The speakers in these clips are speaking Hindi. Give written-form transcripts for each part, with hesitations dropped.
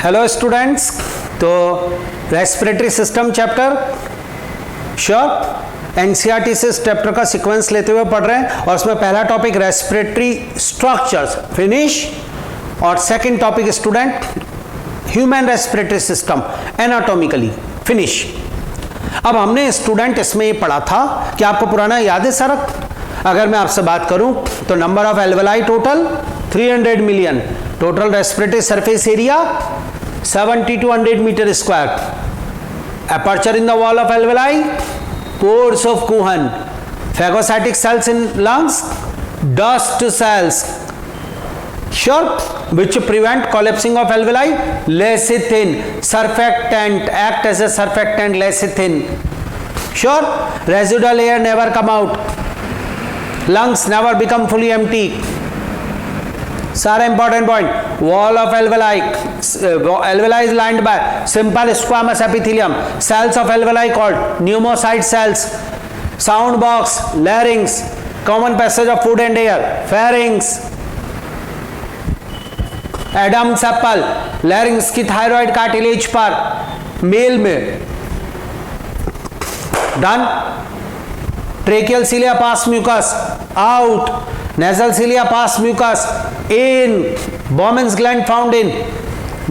हेलो स्टूडेंट्स, तो respiratory system chapter sure NCERT से इस चैप्टर का सीक्वेंस लेते हुए पढ़ रहे हैं और उसमें पहला टॉपिक रेस्पिरेटरी स्ट्रक्चर्स फिनिश और second topic student human respiratory system anatomically finish. अब हमने स्टूडेंट इसमें ये पढ़ा था कि आपको पुराना याद है सर? अगर मैं आपसे बात करूं तो number of alveoli total 300 million, total respiratory surface area 70 to 100 meter square, aperture in the wall of alveoli, pores of Cohen, phagocytic cells in lungs, dust cells, sure, which prevent collapsing of alveoli, lecithin, surfactant, act as a surfactant, lecithin, sure, residual air never come out, lungs never become fully empty. सारा important point, wall of alveoli, alveoli is lined by simple squamous epithelium, cells of alveoli called pneumocyte cells, sound box larynx, common passage of food and air pharynx, Adam's apple, larynx की थायराइड कार्टिलेज पर मेल में done, tracheal cilia pass mucus out, nasal cilia pass mucus in, Bowman's gland found in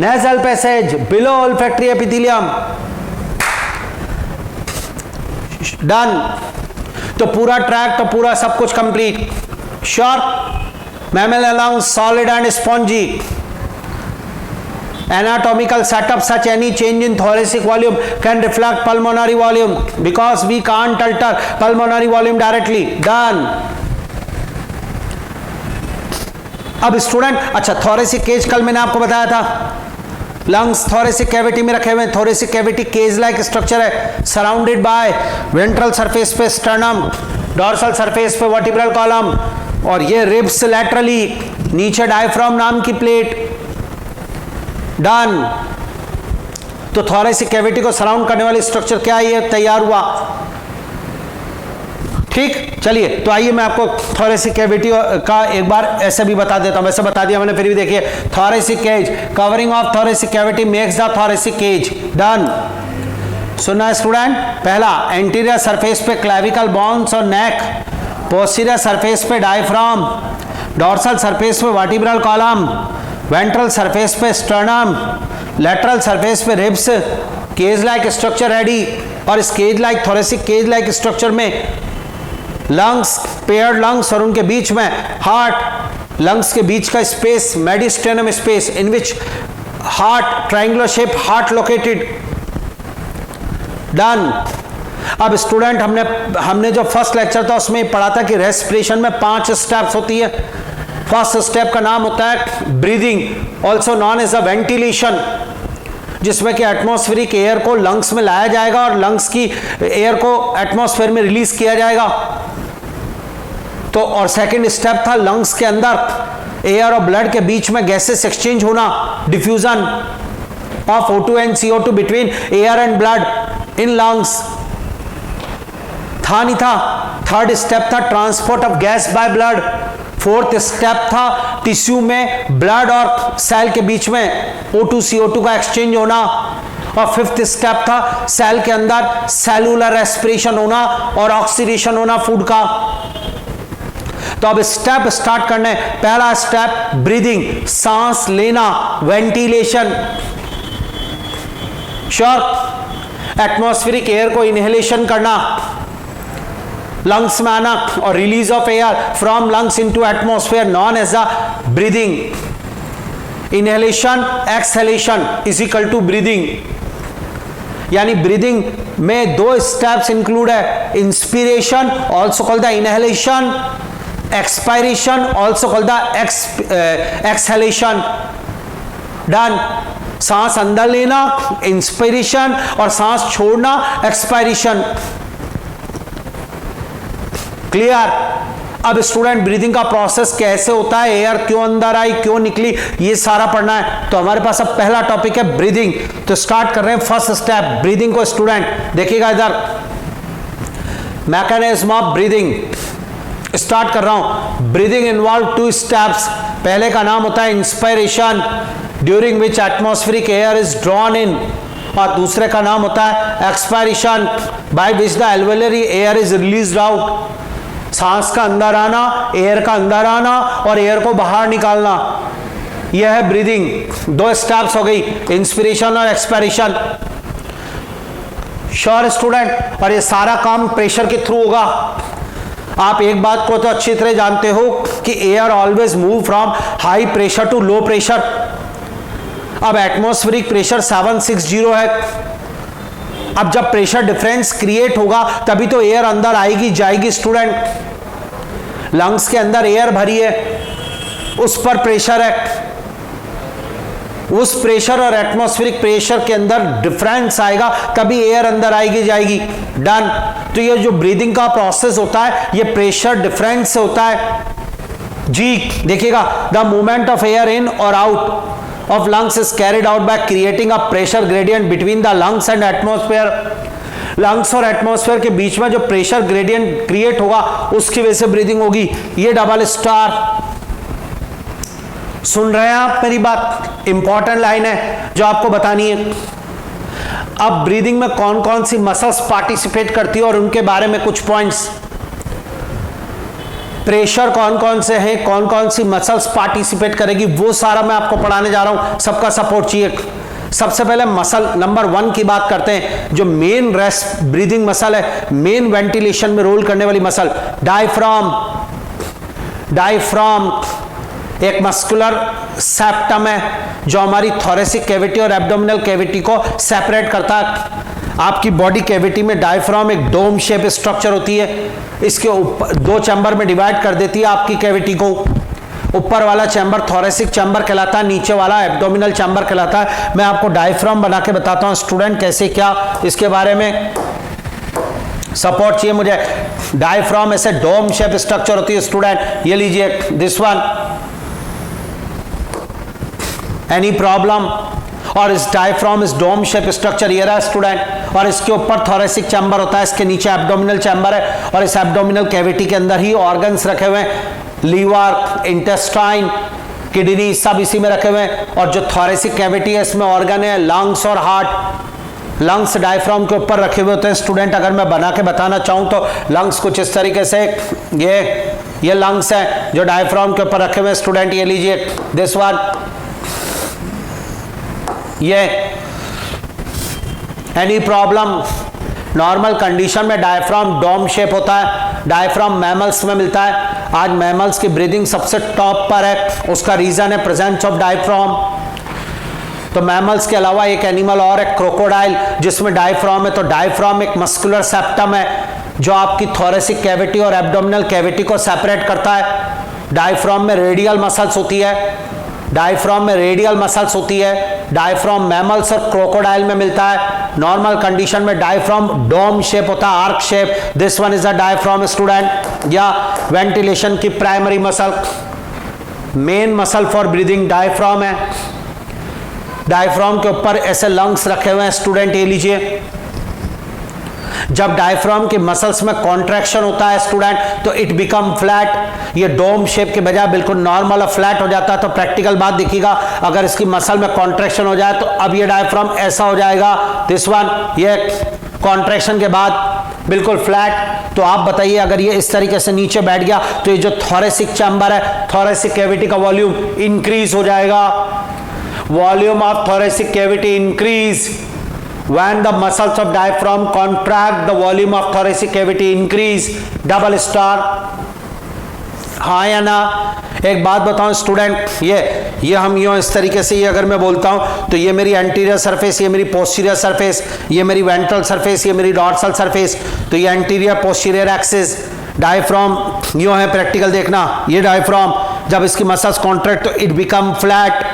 nasal passage below olfactory epithelium done। तो पूरा ट्रैक, तो पूरा सब कुछ complete. Sure, mammal lungs solid and spongy, anatomical setup such any change in thoracic volume can reflect pulmonary volume because we can't alter pulmonary volume directly done। अब स्टूडेंट, अच्छा थोरेसिक केज कल मैंने आपको बताया था, लंग्स थोरेसिक कैविटी में रखे हुए हैं, thoracic cavity cage like structure है, सराउंडेड बाय वेंट्रल सरफेस पे स्टर्नम, डॉर्सल सरफेस पे वर्टिब्रल कॉलम और ये रिब्स लैटरली, नीचे डायफ्राम नाम की प्लेट डन। तो थोरेसिक कैविटी को सराउंड करने वाली स्ट्रक्चर क्या है, ये तैयार हुआ। ठीक, चलिए तो आइए मैं आपको थोरेसिक कैविटी का एक बार ऐसे भी बता देता हूं, वैसे बता दिया मैंने, फिर भी देखिए thoracic cage, covering of thoracic cavity makes the thoracic cage done. सुनना स्टूडेंट, पहला एंटीरियर सरफेस पे क्लेविकल बोन्स और नेक, पोस्टीरियर सरफेस पे डायफ्राम, डॉर्सल सरफेस पे वर्टिब्रल कॉलम, वेंट्रल सरफेस पे स्टर्नम, लेटरल सरफेस पे ribs, cage like structure ready. और इस cage like thoracic cage like structure में लंग्स, पेयर्ड लंग्स और उनके बीच में हार्ट, लंग्स के बीच का space mediastinum space in which heart, triangular shape heart located done. अब स्टूडेंट, हमने जो फर्स्ट लेक्चर था उसमें पढ़ा था कि रेस्पिरेशन में 5 स्टेप्स होती है। फर्स्ट स्टेप का नाम होता है breathing, also known as a ventilation, जिसमें कि एटमॉस्फेरिक एयर को लंग्स में लाया जाएगा और लंग्स की एयर को एटमॉस्फेयर में रिलीज किया जाएगा। तो और सेकंड स्टेप था लंग्स के अंदर एयर और ब्लड के बीच में गैसेस एक्सचेंज होना, diffusion of O2 and CO2 between air and blood in lungs था नहीं था। थर्ड स्टेप था transport of gas by blood. Fourth step था टिश्यू में ब्लड और सेल के बीच में O2 CO2 का एक्सचेंज होना। और फिफ्थ स्टेप था सेल के अंदर सेलुलर रेस्पिरेशन होना और ऑक्सीडेशन होना फूड का। तो अब स्टेप स्टार्ट करने, पहला स्टेप ब्रीदिंग, सांस लेना, वेंटिलेशन, श्योर, एटमॉस्फेरिक एयर को इनहेलेशन करना, लंग्स में आना और release of air from lungs into atmosphere known as a breathing. Inhalation exhalation is equal to breathing. यानी ब्रीदिंग में 2 स्टेप्स इंक्लूड है, inspiration also called the inhalation, expiration also called the exhalation done. सांस अंदर लेना इंस्पिरेशन और सांस छोड़ना एक्सपायरेशन। क्लियर? अब स्टूडेंट, ब्रीदिंग का प्रोसेस कैसे होता है, एयर क्यों अंदर आई, क्यों निकली, ये सारा पढ़ना है। तो हमारे पास अब पहला टॉपिक है ब्रीदिंग। तो स्टार्ट कर रहे हैं फर्स्ट स्टेप ब्रीदिंग को। स्टूडेंट देखिएगा इधर, मैकेनिज्म ऑफ ब्रीदिंग स्टार्ट कर रहा हूं। Breathing involve 2 steps. पहले का नाम होता है inspiration, during which atmospheric air is drawn in, और दूसरे का नाम होता है expiration, by which the alveolar air is released out. सांस का अंदर आना, एयर का अंदर आना और एयर को बाहर निकालना, यह है ब्रीदिंग। दो स्टेप्स हो गई, इंस्पिरेशन और एक्सपायरेशन। श्योर स्टूडेंट, और ये सारा काम प्रेशर के थ्रू होगा। आप एक बात को तो अच्छी तरह जानते हो कि air always move from high pressure to low pressure. अब एटमॉस्फेरिक प्रेशर 760 है। अब जब प्रेशर डिफरेंस क्रिएट होगा तभी तो एयर अंदर आएगी जाएगी स्टूडेंट। लंग्स के अंदर एयर भरी है, उस पर प्रेशर है, उस प्रेशर और एटमॉस्फेरिक प्रेशर के अंदर डिफरेंस आएगा तभी एयर अंदर आएगी जाएगी। डन। तो ये जो ब्रीदिंग का प्रोसेस होता है ये प्रेशर डिफरेंस से होता है जी। देखिएगा, the movement of air in और out of lungs is carried out by creating a pressure gradient between the lungs and atmosphere। Lungs और एटमॉस्फेयर के बीच में जो प्रेशर ग्रेडियंट क्रिएट होगा उसकी वजह से ब्रीदिंग होगी। ये डबल स्टार। सुन रहे हैं आप मेरी बात? इंपॉर्टेंट लाइन है जो आपको बतानी है। अब ब्रीदिंग में कौन कौन सी मसल्स पार्टिसिपेट करती है और उनके बारे में कुछ पॉइंट्स। प्रेशर कौन कौन से हैं, कौन कौन सी मसल्स पार्टिसिपेट करेगी, वो सारा मैं आपको पढ़ाने जा रहा हूं। सबका सपोर्ट चाहिए। सबसे पहले मसल नंबर 1 की बात करते हैं, जो मेन रेस्ट ब्रीदिंग मसल है, मेन वेंटिलेशन में रोल करने वाली मसल, डायफ्राम। डायफ्राम एक मस्कुलर सेप्टम है जो हमारी थोरेसिक कैविटी और एब्डोमिनल कैविटी को सेपरेट करता है। आपकी बॉडी कैविटी में डायफ्राम एक डोम शेप स्ट्रक्चर होती है, इसके ऊपर 2 चैम्बर में डिवाइड कर देती है आपकी कैविटी को। ऊपर वाला चैम्बर थोरेसिक चैम्बर कहलाता है, नीचे वाला एब्डोमिनल चैम्बर कहलाता है। मैं आपको डायफ्राम बना के बताता हूं स्टूडेंट कैसे क्या, इसके बारे में सपोर्ट चाहिए मुझे। डायफ्राम ऐसे डोम शेप स्ट्रक्चर होती है स्टूडेंट। ये लीजिए दिस वन। Any problem? और इस डायफ्राम इस डोम शेप स्ट्रक्चर ये रहा स्टूडेंट, और इसके ऊपर थोरेसिक चैम्बर होता है, इसके नीचे एब्डोमिनल चैम्बर है, और इस एब्डोमिनल कैविटी के अंदर ही ऑर्गन्स रखे हुए हैं, लीवर, इंटेस्टाइन, किडनी, सब इसी में रखे हुए हैं। और जो थोरेसिक कैविटी है इसमें ऑर्गन है लंग्स और हार्ट। लंग्स डायफ्राम के ऊपर रखे हुए होते हैं स्टूडेंट। अगर मैं बना के बताना चाहूं तो लंग्स कुछ इस तरीके से, ये लंग्स है जो डायफ्राम के ऊपर रखे हुए स्टूडेंट। ये लीजिए दिस वन। ये एनी प्रॉब्लम? नॉर्मल कंडीशन में डायफ्राम डोम शेप होता है। डायफ्राम मैमल्स में मिलता है। आज मैमल्स की ब्रीदिंग सबसे टॉप पर है, उसका रीजन है प्रेजेंस ऑफ डायफ्राम। तो मैमल्स के अलावा एक एनिमल और है क्रोकोडाइल, जिसमें डायफ्राम है। तो डायफ्राम एक मस्कुलर सेप्टम है जो आपकी थोरेसिक कैविटी और एब्डोमिनल कैविटी को सेपरेट करता है। डायफ्राम में रेडियल मसल्स होती है, डायफ्राम में रेडियल मसल्स होती है। डायफ्राम मैमल्स और क्रोकोडाइल में मिलता है। नॉर्मल कंडीशन में डायफ्राम डोम शेप होता है, arc shape. This one is a diaphragm student. या वेंटिलेशन की primary muscle, main muscle for breathing diaphragm है। डायफ्राम के ऊपर ऐसे लंग्स रखे हुए हैं स्टूडेंट। ये लीजिए, जब डायफ्राम के मसल्स में कॉन्ट्रैक्शन होता है स्टूडेंट तो इट बिकम फ्लैट। ये डोम शेप के बजाय बिल्कुल नॉर्मल और फ्लैट हो जाता है। तो प्रैक्टिकल बात देखिएगा, अगर इसकी मसल में कॉन्ट्रैक्शन हो जाए तो अब ये डायफ्राम ऐसा हो जाएगा दिस वन। ये कॉन्ट्रैक्शन के बाद बिल्कुल फ्लैट। तो आप बताइए, अगर ये इस तरीके से नीचे बैठ गया तो ये जो थोरेसिक चैम्बर है, थोरेसिक कैविटी का वॉल्यूम इंक्रीज हो जाएगा। Volume of thoracic cavity increase when the muscles of diaphragm contract, the volume of thoracic cavity increase। Double star. हाँ या ना? एक बात बताऊं स्टूडेंट, ये हम यूं इस तरीके से, ये अगर मैं बोलता हूं तो ये मेरी एंटीरियर सरफेस, ये मेरी पोस्टीरियर सरफेस, ये मेरी वेंट्रल सरफेस, ये मेरी डॉर्सल सरफेस। तो ये एंटीरियर पोस्टीरियर एक्सिस। डायफ्राम यूं है, प्रैक्टिकल देखना। ये डायफ्राम जब इसकी मसल्स कॉन्ट्रैक्ट तो इट बिकम फ्लैट।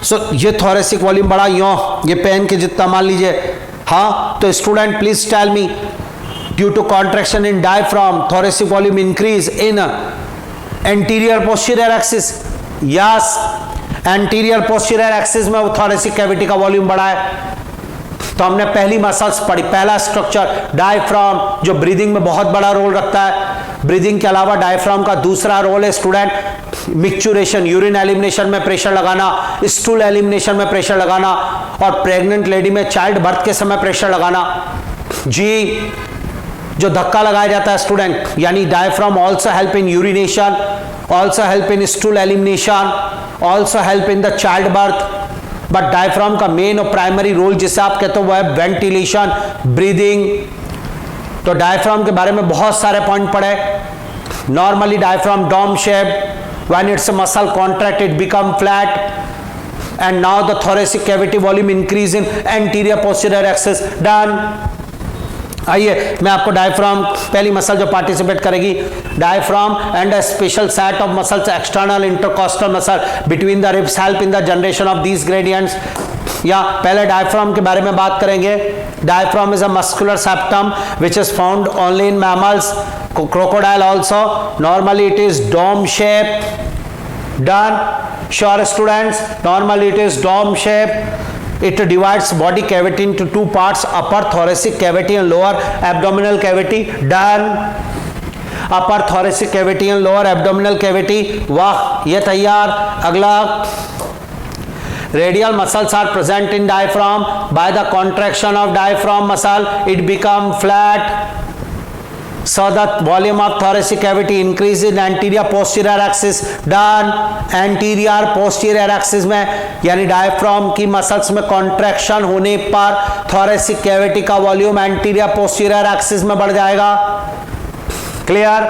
सो ये थोरेसिक वॉल्यूम बड़ा यूं, ये पेन के जितना मान लीजिए। हाँ, तो student please tell me, due to contraction in diaphragm thoracic volume increase in anterior posterior axis. Yes, anterior posterior axis में थोरेसिक कैविटी का वॉल्यूम बढ़ा है। तो हमने पहली मसल्स पढ़ी, पहला स्ट्रक्चर डायफ्राम जो ब्रीदिंग में बहुत बड़ा रोल रखता है। ब्रीदिंग के अलावा डायफ्राम का दूसरा रोल है स्टूडेंट मिक्चुरेशन, यूरिन एलिमिनेशन में प्रेशर लगाना, स्टूल एलिमिनेशन में प्रेशर लगाना, और प्रेग्नेंट लेडी में चाइल्ड बर्थ के समय प्रेशर लगाना। जी, जो धक्का लगाया जाता है स्टूडेंट, यानी diaphragm also help in urination, also help in stool elimination, also help in the child birth. But diaphragm का मेन और प्राइमरी रोल जिसे आप कहते हो वो है वेंटिलेशन, ब्रीदिंग। तो डायफ्राम के बारे में बहुत सारे पॉइंट पढ़े। Normally diaphragm dome shape, when its muscle contract it become flat, and now the thoracic cavity volume increase in anterior posterior axis. Done. आइए मैं आपको डायफ्राम, पहली मसल जो पार्टिसिपेट करेगी, diaphragm and a special set of muscles external intercostal muscle between the ribs help in the generation of these gradients. या पहले डायफ्राम के बारे में बात करेंगे। Diaphragm is a muscular septum which is found only in mammals, crocodile also. Normally it is dome shape. Done. Sure students, normally it is dome shape. It divides body cavity into two parts, upper thoracic cavity and lower abdominal cavity. Done. Upper thoracic cavity and lower abdominal cavity. वाह, ये तैयार। अगला, radial muscles are present in diaphragm. By the contraction of diaphragm muscle it become flat, so the volume of thoracic cavity increases in anterior posterior axis. Done. anterior posterior axis में, यानी डायफ्राम की मसल्स में कॉन्ट्रैक्शन होने पर thoracic cavity का वॉल्यूम anterior posterior axis में बढ़ जाएगा। क्लियर।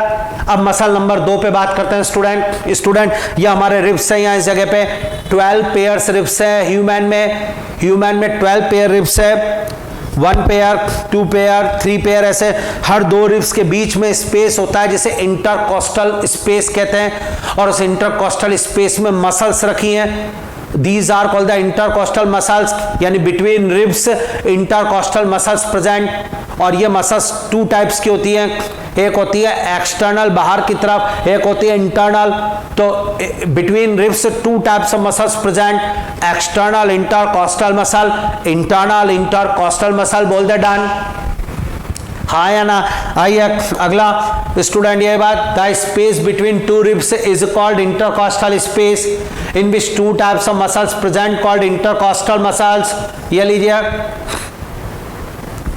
अब मसल नंबर 2 पे बात करते हैं स्टूडेंट। ये हमारे रिब्स है, यहाँ इस जगह पे 12 पेयर्स रिब्स है। ह्यूमन में 12 पेयर रिब्स है, 1 पेयर, 2 पेयर, 3 पेयर, ऐसे हर 2 रिब्स के बीच में स्पेस होता है जिसे इंटरकॉस्टल स्पेस कहते हैं, और उस इंटरकॉस्टल स्पेस में मसल्स रखी हैं। These are called the intercostal muscles, यानी between ribs intercostal muscles present। और ये मसल्स 2 टाइप्स की होती हैं, एक होती है एक्सटर्नल बाहर की तरफ, एक होती है इंटरनल। तो between ribs 2 types of muscles present, external intercostal muscle, internal intercostal muscle. बोल दे डन। हाँ या ना। आइए अगला स्टूडेंट, ये बात, the space between 2 ribs is called intercostal space in which 2 types of muscles present called intercostal muscles. ये लीजिए,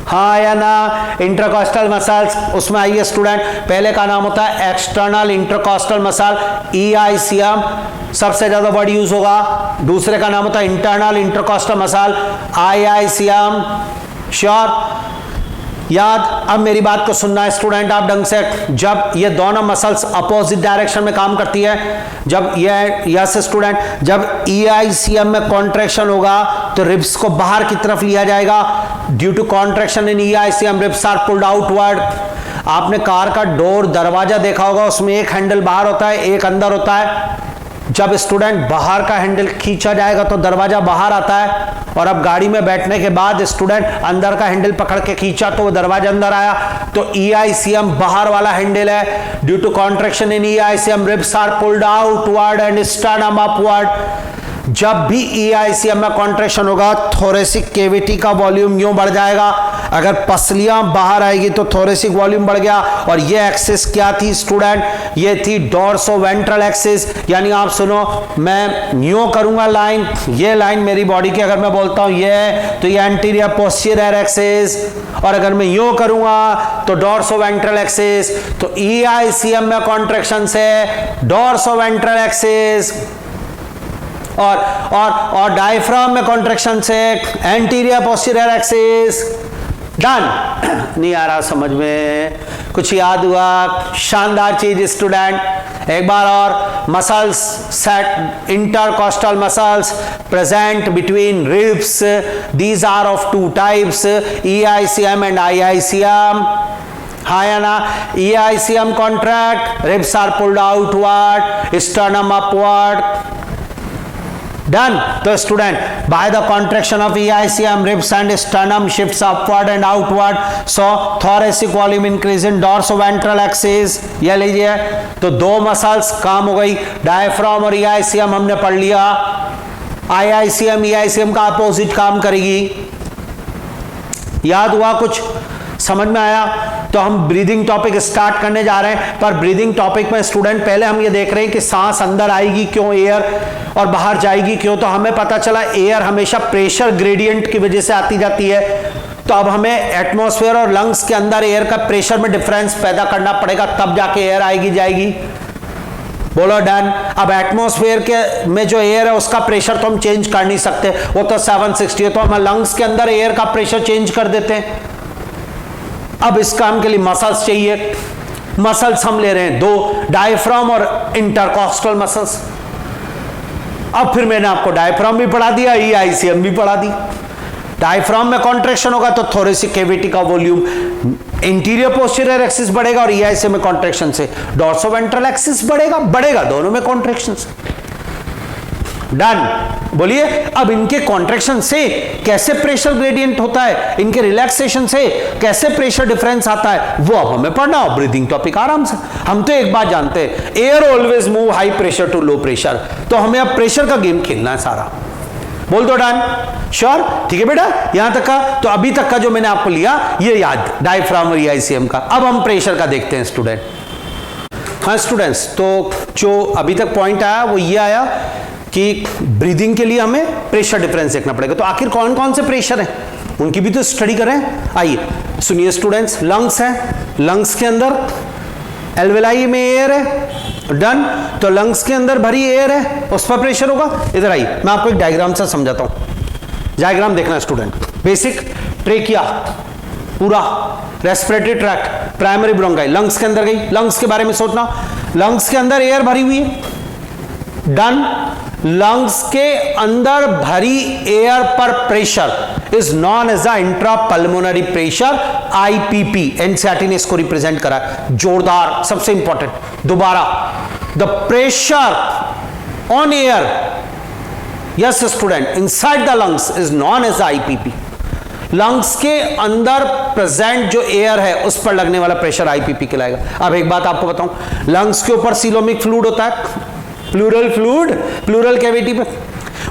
हाँ या ना। इंटरकॉस्टल मसल्स, उसमें आइए स्टूडेंट, पहले का नाम होता है एक्सटर्नल इंटरकॉस्टल मसल, EICM, सबसे ज्यादा वर्ड यूज होगा। दूसरे का नाम होता है internal intercostal muscle, IICM। Sure, याद। अब मेरी बात को सुनना है स्टूडेंट आप ढंग से। जब ये दोनों मसल्स अपोजिट डायरेक्शन में काम करती है, जब ये, यस स्टूडेंट, जब EICM में कॉन्ट्रैक्शन होगा तो रिब्स को बाहर की तरफ लिया जाएगा। Due to contraction in EICM ribs are pulled outward. आपने कार का डोर, दरवाजा देखा होगा, उसमें एक हैंडल बाहर होता है, एक अंदर होता है। जब स्टूडेंट बाहर का हैंडल खींचा जाएगा तो दरवाजा बाहर आता है, और अब गाड़ी में बैठने के बाद स्टूडेंट अंदर का हैंडल पकड़ के खींचा तो वो दरवाजा अंदर आया, तो EICM बाहर वाला हैंडल है। Due to contraction in EICM ribs are pulled outward and sternum upward. जब भी EICM में कॉन्ट्रैक्शन होगा थोरेसिक कैविटी का वॉल्यूम यूं बढ़ जाएगा। अगर पसलियां बाहर आएगी तो थोरेसिक वॉल्यूम बढ़ गया। और ये एक्सिस क्या थी स्टूडेंट? ये थी डोर्सोवेंट्रल एक्सिस। यानी आप सुनो, मैं यूं करूंगा लाइन, ये लाइन मेरी बॉडी की अगर मैं बोलता हूं ये है तो ये एंटीरियर पोस्टीरियर एक्सिस, और अगर मैं यूं करूंगा तो डोर्सोवेंट्रल एक्सिस। तो EICM में कॉन्ट्रैक्शन से डोर्सोवेंट्रल एक्सिस, और डायफ्राम में कॉन्ट्रैक्शन से एंटीरियर पोस्टीरियर एक्सिस। डन। नहीं आ रहा समझ में? कुछ याद हुआ? शानदार चीज स्टूडेंट। एक बार और, muscles set, intercostal muscles present between ribs, these are of 2 types, EICM and IICM। हाँ या ना? EICM contract, ribs are pulled outward, sternum upward। Done. तो student, by the contraction of EICM, ribs and sternum shifts upward and outward, so thoracic volume increase in dorsoventral axis। ये लीजिए, तो 2 मसल्स काम हो गई, डायफ्राम और EICM हमने पढ़ लिया। IICM EICM का अपोजिट काम करेगी। याद हुआ कुछ? समझ में आया? तो हम ब्रीदिंग टॉपिक स्टार्ट करने जा रहे हैं, पर ब्रीदिंग टॉपिक में स्टूडेंट पहले हम ये देख रहे हैं कि सांस अंदर आएगी क्यों एयर, और बाहर जाएगी क्यों। तो हमें पता चला एयर हमेशा प्रेशर ग्रेडियंट की वजह से आती जाती है। तो अब हमें एटमॉस्फेयर और लंग्स के अंदर एयर का प्रेशर में डिफरेंस पैदा करना पड़ेगा, तब जाके एयर आएगी जाएगी। बोलो डन। अब एटमॉस्फेयर के में जो एयर है उसका प्रेशर तो हम चेंज कर नहीं सकते, वो तो 760 है, तो हम लंग्स के अंदर एयर का प्रेशर चेंज कर देते हैं। अब इस काम के लिए मसल्स चाहिए। मसल्स हम ले रहे हैं दो, डायफ्राम और इंटरकॉस्टल मसल्स। अब फिर मैंने आपको डायफ्राम भी पढ़ा दिया, ईआईसीएम भी पढ़ा दी। डायफ्राम में कॉन्ट्रैक्शन होगा तो थोरेसिक कैविटी का वॉल्यूम इंटीरियर पोस्टीरियर एक्सिस बढ़ेगा, और ईआईसीएम में कॉन्ट्रैक्शन से डॉर्सोवेंट्रल एक्सिस बढ़ेगा दोनों में कॉन्ट्रैक्शन से। डन। बोलिए अब इनके कॉन्ट्रैक्शन से कैसे प्रेशर ग्रेडियंट होता है, इनके रिलैक्सेशन से कैसे प्रेशर डिफरेंस आता है, वो अब हमें पढ़ना हो। ब्रीदिंग टॉपिक आराम से। हम तो एक बात जानते हैं, air always move high pressure to low pressure, तो हमें अब प्रेशर का गेम खेलना है सारा। बोल दो डन। श्योर? ठीक है बेटा, यहां तक का तो अभी तक का जो मैंने आपको लिया ये याद, डायफ्राम और ईआईसीएम का। अब हम प्रेशर का देखते हैं स्टूडेंट। हाँ स्टूडेंट्स, तो जो अभी तक पॉइंट आया वो ये आया कि ब्रीदिंग के लिए हमें प्रेशर डिफरेंस देखना पड़ेगा। तो आखिर कौन कौन से प्रेशर हैं उनकी भी तो स्टडी करें। आइए सुनिए स्टूडेंट्स, लंग्स है, लंग्स के अंदर एल्वेलाई में एयर है। डन। तो लंग्स के अंदर भरी एयर है, उस पर प्रेशर होगा। इधर आइए, मैं आपको एक डायग्राम से समझाता हूं। डायग्राम देखना स्टूडेंट। बेसिक ट्रेकिया, पूरा respiratory tract, primary bronchi lungs के अंदर गई। लंग्स के बारे में सोचना, लंग्स के अंदर एयर भरी हुई है। डन। लंग्स के अंदर भरी एयर पर pressure is known as a intrapulmonary pressure, IPP. NCERT ने इसको रिप्रेजेंट करा, जोरदार, सबसे इंपॉर्टेंट। दोबारा, the pressure on air, yes student, inside the lungs is known as IPP. Lungs के अंदर प्रेजेंट जो एयर है उस पर लगने वाला प्रेशर आईपीपी कहलाएगा। अब एक बात आपको बताऊं, लंग्स के ऊपर सीलोमिक फ्लूइड होता है, प्लूरल फ्लूइड, प्लूरल कैविटी पे,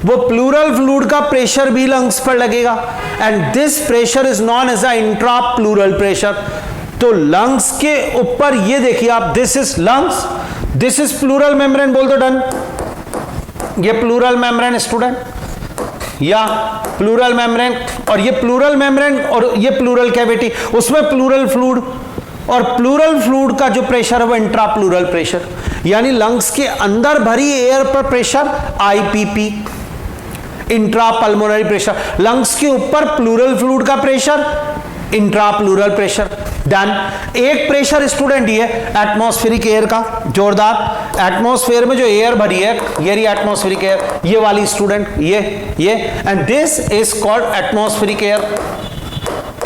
वो प्लूरल फ्लूइड का प्रेशर भी लंग्स पर लगेगा, and this pressure is known as a intra pleural pressure. तो लंग्स के ऊपर ये देखिए आप, this is lungs, this is pleural membrane. बोल दो डन। ये प्लूरल मेम्ब्रेन स्टूडेंट, या प्लूरल मेम्ब्रेन, और ये प्लूरल मेम्ब्रेन और ये प्लूरल कैविटी, उसमें प्लूरल फ्लूइड, और प्लूरल फ्लूइड का जो प्रेशर है वो इंट्रा प्लूरल प्रेशर, यानी लंग्स के अंदर भरी एयर पर pressure IPP, intra pulmonary pressure. Lungs के ऊपर प्लूरल फ्लूइड का pressure, intra pleural pressure. Done. एक प्रेशर स्टूडेंट ये एटमॉस्फेरिक एयर का, जोरदार। एटमॉस्फेयर में जो एयर भरी है, ये रही एटमॉस्फेरिक एयर, ये वाली स्टूडेंट, ये, and this is called atmospheric air,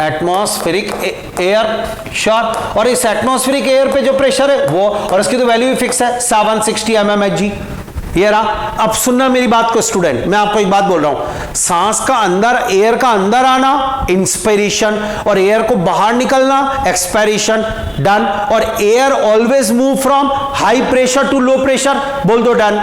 atmospheric air. Sure? और इस एटमॉस्फेरिक एयर पे जो प्रेशर है वो, और इसकी तो वैल्यू भी फिक्स है, 760 mmHg। ये रहा। अब सुनना मेरी बात को स्टूडेंट, मैं आपको एक बात बोल रहा हूं, सांस का अंदर, एयर का अंदर आना इंस्पिरेशन, और एयर को बाहर निकलना एक्सपायरेशन। डन। और air always move from high pressure to low pressure. बोल दो done.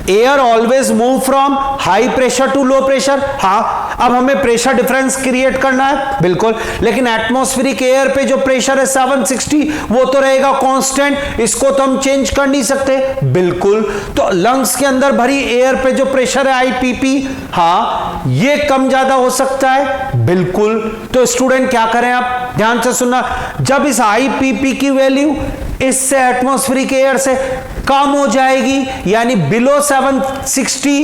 Air always move from high pressure to low pressure. हाँ, अब हमें प्रेशर डिफरेंस क्रिएट करना है, बिल्कुल, लेकिन एटमॉस्फेरिक एयर पे जो प्रेशर है 760, वो तो रहेगा कांस्टेंट, इसको तो हम चेंज कर नहीं सकते, बिल्कुल। तो लंग्स के अंदर भरी एयर पे जो प्रेशर है आईपीपी, हाँ, ये कम ज्यादा हो सकता है, बिल्कुल। तो स्टूडेंट क्या करें आप, ध्यान से सुनना, जब इस आईपीपी की वैल्यू इससे एटमॉस्फेरिक एयर से कम हो जाएगी, यानी below 760,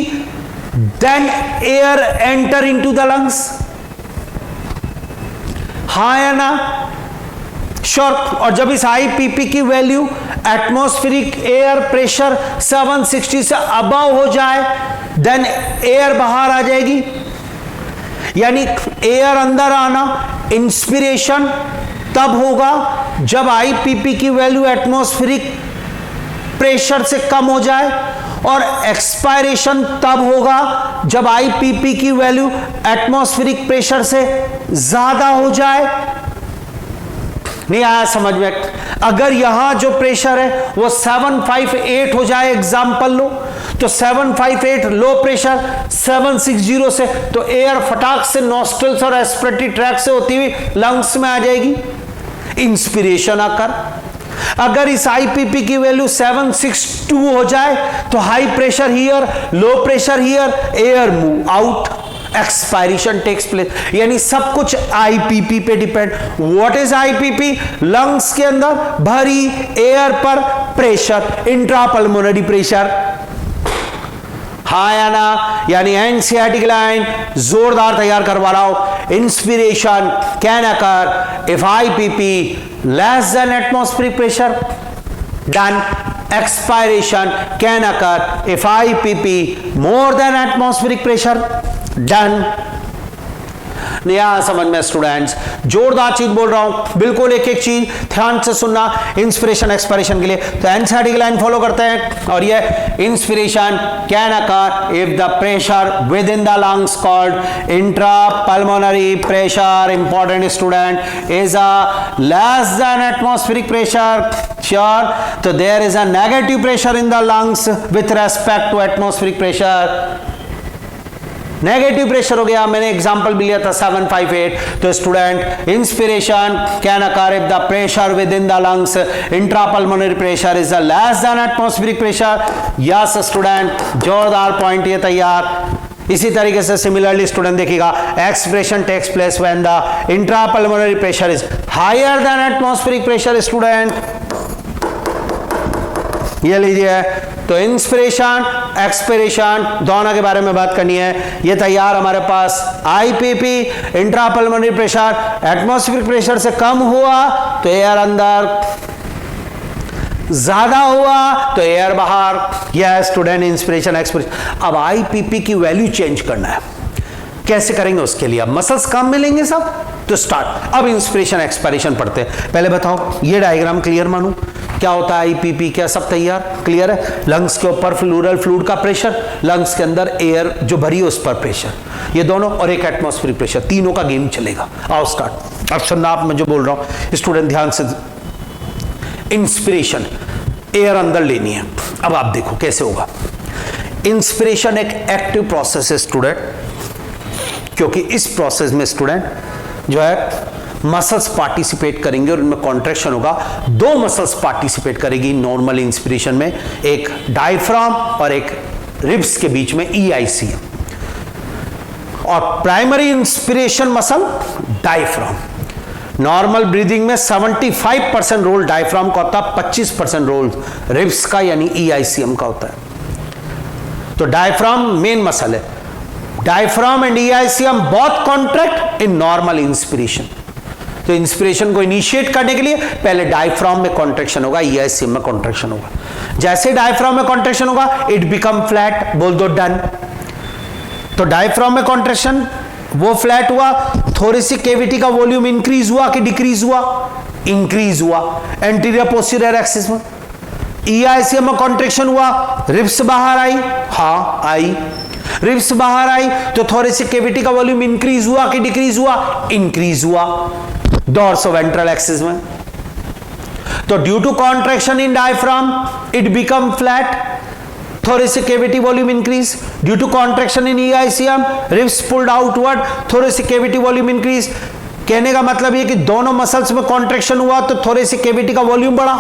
then air enter into the lungs. हाँ या ना? श्योर। और जब इस आईपीपी की वैल्यू एटमॉस्फेरिक एयर प्रेशर 760 से अबव हो जाए, देन एयर बाहर आ जाएगी, यानी एयर अंदर आना इंस्पिरेशन तब होगा जब आईपीपी की वैल्यू एटमॉस्फेरिक प्रेशर से कम हो जाए, और एक्सपायरेशन तब होगा जब आईपीपी की वैल्यू एटमॉस्फेरिक प्रेशर से ज्यादा हो जाए। नहीं आया समझ में? अगर यहां जो प्रेशर है वो 758 हो जाए, एग्जाम्पल लो, तो 758 लो प्रेशर, 760 से तो एयर फटाक से नॉस्ट्रल्स और रेस्पिरेटरी ट्रैक से होती हुई लंग्स में आ जाएगी, इंस्पिरेशन आकर। अगर इस आईपीपी की वैल्यू 762 हो जाए तो high pressure here, low pressure here, air move out, expiration takes place. यानी सब कुछ आईपीपी पे depend. What is IPP? Lungs के अंदर भरी एयर पर प्रेशर, इंट्रापल्मोनरी प्रेशर। हाँ या ना? यानी एनसीआरटी की लाइन जोरदार तैयार करवा रहा हूं। Inspiration can occur if IPP less than atmospheric pressure, done. Expiration can occur if IPP more than atmospheric pressure, done. यहां समझ में स्टूडेंट्स जोरदार चीज बोल रहा हूं, बिल्कुल एक एक चीज ध्यान से सुनना इंस्पिरेशन एक्सपायरेशन के लिए। तो एनसीईआरटी की लाइन फॉलो करते हैं और ये inspiration can occur if the pressure within the lungs called intra pulmonary pressure, important student, is a less than atmospheric pressure. Sure? तो there is a negative pressure in the lungs with respect to atmospheric pressure. Negative pressure हो गया, मैंने एग्जांपल भी लिया था 758। तो student inspiration can occur if the pressure within the lungs intrapulmonary pressure is less than atmospheric pressure. Yes student, जोरदार पॉइंट ये तैयार। इसी तरीके से सिमिलरली स्टूडेंट देखिएगा, expression takes place when the intrapulmonary pressure is higher than atmospheric pressure. Student ये लीजिए, तो इंस्पिरेशन एक्सपिरेशन दोनों के बारे में बात करनी है। ये तैयार हमारे पास IPP, intrapulmonary pressure, atmospheric pressure से कम हुआ तो एयर अंदर, ज्यादा हुआ तो एयर बाहर। यह स्टूडेंट इंस्पिरेशन एक्सपिरेशन। अब आईपीपी की वैल्यू चेंज करना है, कैसे करेंगे उसके लिए? अब मसल्स काम मिलेंगे सब, तो स्टार्ट। अब इंस्पिरेशन एक्सपायरेशन पढ़ते हैं। पहले बताओ ये डायग्राम क्लियर मानूं, क्या होता है आईपीपी, क्या सब तैयार क्लियर है? लंग्स के ऊपर फ्लूरल फ्लूइड का प्रेशर, लंग्स के अंदर एयर जो भरी है उस पर प्रेशर, ये दोनों, और एक एटमॉस्फेरिक प्रेशर, तीनों का गेम चलेगा। आओ स्टार्ट। अब सुनना आप, मैं जो बोल रहा हूं स्टूडेंट ध्यान से। इंस्पिरेशन, एयर अंदर लेनी है। अब आप देखो कैसे होगा। इंस्पिरेशन एक एक्टिव प्रोसेस है स्टूडेंट, क्योंकि इस प्रोसेस में स्टूडेंट जो है मसल्स पार्टिसिपेट करेंगे और इनमें कॉन्ट्रैक्शन होगा। दो मसल्स पार्टिसिपेट करेगी नॉर्मल इंस्पिरेशन में, एक डायफ्राम और एक रिब्स के बीच में ईआईसीएम। और primary inspiration muscle diaphragm. Normal breathing में 75% रोल डायफ्राम का होता है, 25% रोल रिब्स का यानी ईआईसीएम का होता है। तो डायफ्राम मेन मसल है। Diaphragm and EICM both contract in normal inspiration. तो इंस्पिरेशन को इनिशिएट करने के लिए पहले डायफ्राम में कॉन्ट्रैक्शन होगा, ईआईसीएम में कॉन्ट्रैक्शन होगा। जैसे डायफ्राम में कॉन्ट्रैक्शन होगा इट बिकम फ्लैट, बोल दो डन। तो डायफ्राम में कॉन्ट्रैक्शन वो फ्लैट हुआ, थोरेसिक कैविटी का वॉल्यूम इंक्रीज हुआ कि डिक्रीज हुआ? इंक्रीज हुआ एंटीरियर पोस्टीरियर एक्सिस में। ईआईसीएम में कॉन्ट्रैक्शन हुआ, रिब्स बाहर आई, हाँ आई। रिब्स बाहर आई तो थोरेसिक कैविटी का वॉल्यूम इंक्रीज हुआ कि डिक्रीज हुआ? इंक्रीज हुआ डॉर्सोवेंट्रल एक्सिस में। तो due to contraction in diaphragm it become flat, thoracic cavity volume increase. Due to contraction in EICM, ribs pulled outward, thoracic cavity volume increase. कहने का मतलब ये कि दोनों मसल्स में कॉन्ट्रैक्शन हुआ तो थोरेसिक कैविटी का वॉल्यूम बढ़ा।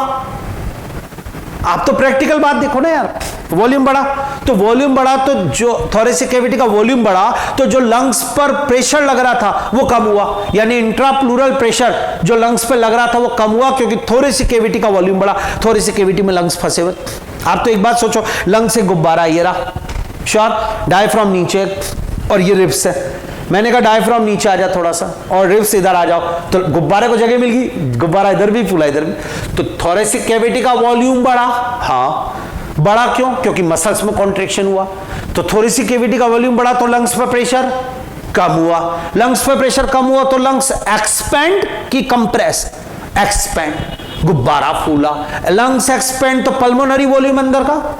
आप तो प्रैक्टिकल बात देखो ना यार, वॉल्यूम बढ़ा तो वॉल्यूम बढ़ा तो जो थोरेसिक कैविटी का वॉल्यूम बढ़ा तो जो लंग्स पर प्रेशर लग रहा था वो कम हुआ, यानी इंट्राप्लूरल प्रेशर जो लंग्स पर लग रहा था वो कम हुआ क्योंकि थोरेसिक कैविटी का वॉल्यूम बढ़ा। थोरेसिक कैविटी में लंग्स फंसे हुए। आप तो एक बात सोचो, लंग से गुब्बारा ये रहा, श्योर, डायफ्राम नीचे और ये रिब्स है। मैंने कहा डायफ्राम नीचे आ जा थोड़ा सा और रिब्स इधर आ जाओ, तो गुब्बारे को जगह मिल गई, गुब्बारा इधर भी फूला इधर भी। तो थोरेसिक कैविटी का वॉल्यूम बढ़ा, हाँ बढ़ा क्यों? क्योंकि मसल्स में कॉन्ट्रैक्शन हुआ। तो थोरेसिक कैविटी का वॉल्यूम बढ़ा तो लंग्स पर प्रेशर कम हुआ। लंग्स पर प्रेशर कम हुआ तो लंग्स एक्सपेंड की कंप्रेस? एक्सपेंड, गुब्बारा फूला। लंग्स एक्सपेंड तो पल्मोनरी वॉल्यूम अंदर का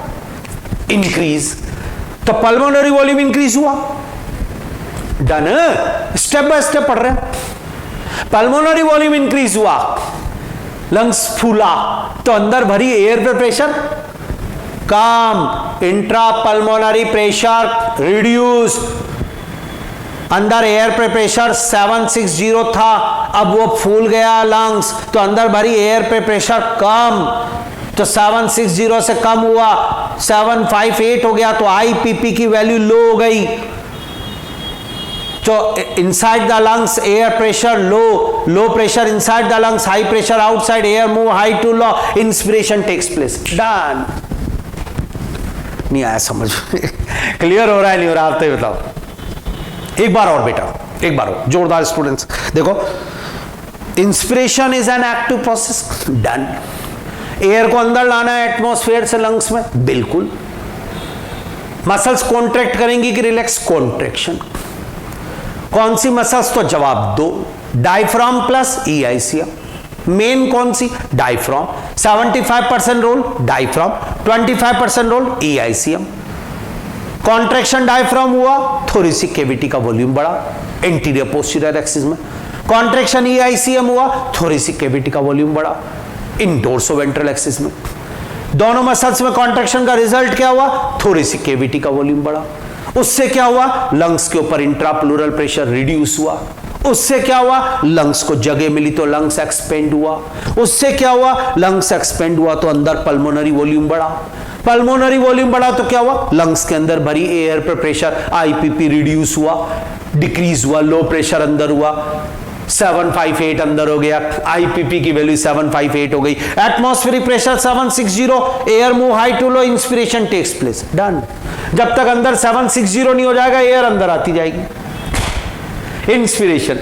इंक्रीज, तो पल्मोनरी वॉल्यूम इंक्रीज हुआ। डन, स्टेप बाय स्टेप पढ़ रहे हैं। पल्मोनरी वॉल्यूम इंक्रीज हुआ, लंग्स फूला तो अंदर भरी एयर पे प्रेशर कम, इंट्रा पल्मोनरी प्रेशर रिड्यूस, अंदर एयर पे प्रेशर 760 था, अब वो फूल गया लंग्स, तो अंदर भरी एयर पे प्रेशर कम, तो 760 से कम हुआ 758 हो गया, तो आईपीपी की वैल्यू लो हो गई। तो inside the lungs air pressure low, low pressure inside the lungs, high pressure outside, air move high to low, inspiration takes place. Done. नहीं आया समझ? क्लियर हो रहा है नहीं हो रहा? आप तो बताओ एक बार और बेटा, एक बार और जोरदार स्टूडेंट्स देखो। Inspiration is an active process, done. Air को अंदर लाना है एटमॉस्फेयर से लंग्स में, बिल्कुल। मसल्स कॉन्ट्रैक्ट करेंगी कि रिलैक्स? कॉन्ट्रैक्शन। कौन सी मसल्स? तो जवाब दो, डायफ्राम प्लस ईआईसीएम। मेन कौन सी? Diaphragm. 75% role diaphragm, 25% role EICM. Contraction diaphragm हुआ, थोरेसिक कैविटी का वॉल्यूम बढ़ा एंटीरियर पोस्टीरियर एक्सिस में। कॉन्ट्रैक्शन ईआईसीएम हुआ, थोरेसिक कैविटी का वॉल्यूम बढ़ा इन डोर्सोवेंट्रल एक्सिस में। दोनों मसल्स में कॉन्ट्रैक्शन का रिजल्ट क्या हुआ? थोरेसिक कैविटी का वॉल्यूम बढ़ा। उससे क्या हुआ? लंग्स के ऊपर इंट्राप्लूरल प्रेशर रिड्यूस हुआ। उससे क्या हुआ? लंग्स को जगह मिली तो लंग्स एक्सपेंड हुआ। उससे क्या हुआ? लंग्स एक्सपेंड हुआ तो अंदर पल्मोनरी वॉल्यूम बढ़ा। पल्मोनरी वॉल्यूम बढ़ा तो क्या हुआ? लंग्स के अंदर भरी एयर पर प्रेशर आईपीपी रिड्यूस हुआ, डिक्रीज हुआ, लो प्रेशर अंदर हुआ, 758 अंदर हो गया, आईपीपी की वैल्यू 758 हो गई, atmospheric pressure 760, air move high to low, inspiration takes place. Done. जब तक अंदर 760 नहीं हो जाएगा एयर अंदर आती जाएगी। Inspiration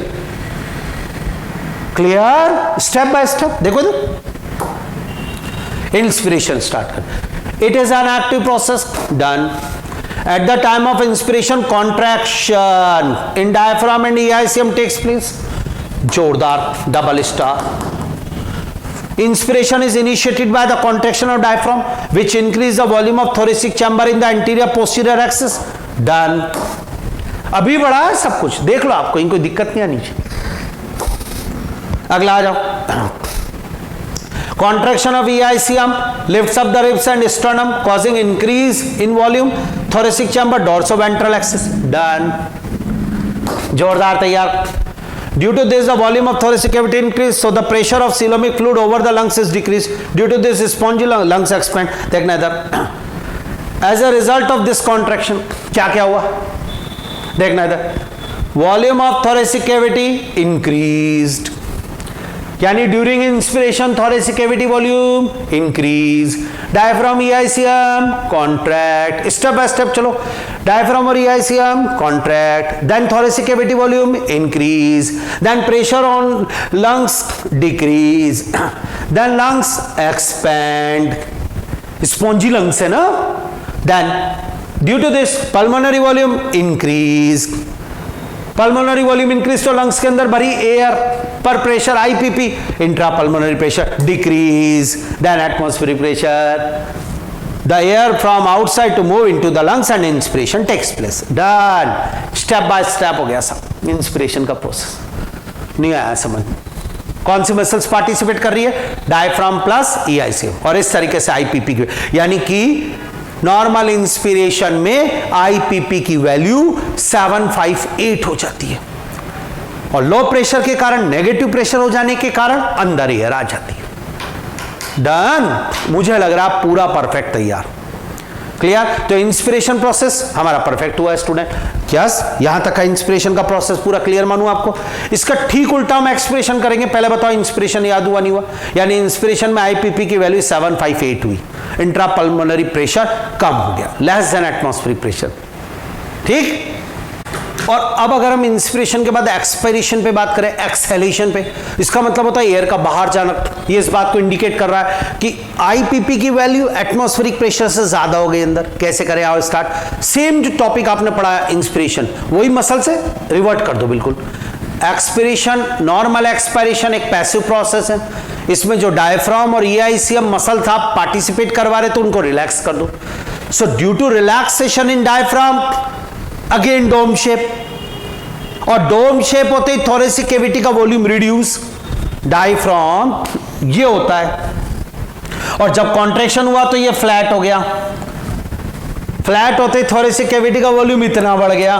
clear? Step by step देखो तो। इंस्पिरेशन स्टार्ट कर। It is an active process, done. At the time of inspiration, contraction in diaphragm and EICM takes place. जोरदार double star. Inspiration is initiated by the contraction of diaphragm, which increase the volume of thoracic chamber in the anterior posterior axis. Done. अभी बढ़ा है सब कुछ, देख लो आपको इनको दिक्कत नहीं आनी चाहिए। अगला आ जाओ। Contraction of EICM lifts up the ribs and sternum, causing increase in volume, thoracic chamber, dorsoventral axis. Done. जोरदार तैयार। Due to this, the volume of thoracic cavity increase, so the pressure of coelomic fluid over the lungs is decreased. Due to this, spongy lungs expand. देखना इधर। As a result of this contraction, क्या क्या हुआ? देखना इधर। Volume of thoracic cavity increased. यानी during inspiration thoracic cavity volume increase, diaphragm EICM contract, step by step चलो, diaphragm और EICM contract, then thoracic cavity volume increase, then pressure on lungs decrease, then lungs expand, spongy lungs है ना, then due to this pulmonary volume increase, pulmonary volume increase तो लंग्स के अंदर भरी एयर पर pressure IPP, intra pulmonary pressure decrease, than atmospheric pressure, the air from outside to move into the lungs and inspiration takes place. Done. Step by step हो गया सब इंस्पिरेशन का प्रोसेस। नहीं आया समझ? कौन सी मसल्स पार्टिसिपेट कर रही है? डायफ्राम प्लस ईआईसीएम, और इस तरीके से आईपीपी की, यानी कि नॉर्मल इंस्पिरेशन में आईपीपी की वैल्यू 758 हो जाती है, और लो प्रेशर के कारण, नेगेटिव प्रेशर हो जाने के कारण अंदर एयर आ जाती है। डन। मुझे लग रहा पूरा परफेक्ट तैयार। क्लियर? तो इंस्पिरेशन प्रोसेस हमारा परफेक्ट हुआ स्टूडेंट। यस, यहां तक का इंस्पिरेशन का प्रोसेस पूरा क्लियर मानू आपको। इसका ठीक उल्टा हम एक्सप्रेशन करेंगे। पहले बताओ इंस्पिरेशन याद हुआ नहीं हुआ? यानी इंस्पिरेशन में आईपीपी की वैल्यू 758 हुई, इंट्रा पल्मोनरी प्रेशर कम हो गया, लेस देन एटमॉस्फेरिक प्रेशर। ठीक। और अब अगर हम इंस्पिरेशन के बाद एक्सपायरेशन पे बात करें, एक्सहेलेशन पे, इसका मतलब होता है एयर का बाहर जाना। ये इस बात को इंडिकेट कर रहा है कि आईपीपी की वैल्यू एटमॉस्फेरिक प्रेशर से ज्यादा हो गई अंदर। कैसे करें? आओ स्टार्ट। सेम जो टॉपिक आपने पढ़ा इंस्पिरेशन, वही मसल से रिवर्ट कर दो बिल्कुल। एक्सपिरेशन, नॉर्मल एक्सपायरेशन एक पैसिव प्रोसेस है। इसमें जो डायफ्राम और ईआईसीएम मसल था पार्टिसिपेट करवा रहे तो उनको रिलैक्स कर दो। So due to relaxation in diaphragm, again dome shape, और डोम शेप होते ही थोरेसिक कैविटी का वॉल्यूम रिड्यूस। डायफ्राम ये होता है, और जब कॉन्ट्रैक्शन हुआ तो ये फ्लैट हो गया, फ्लैट होते ही थोरेसिक कैविटी का वॉल्यूम इतना बढ़ गया।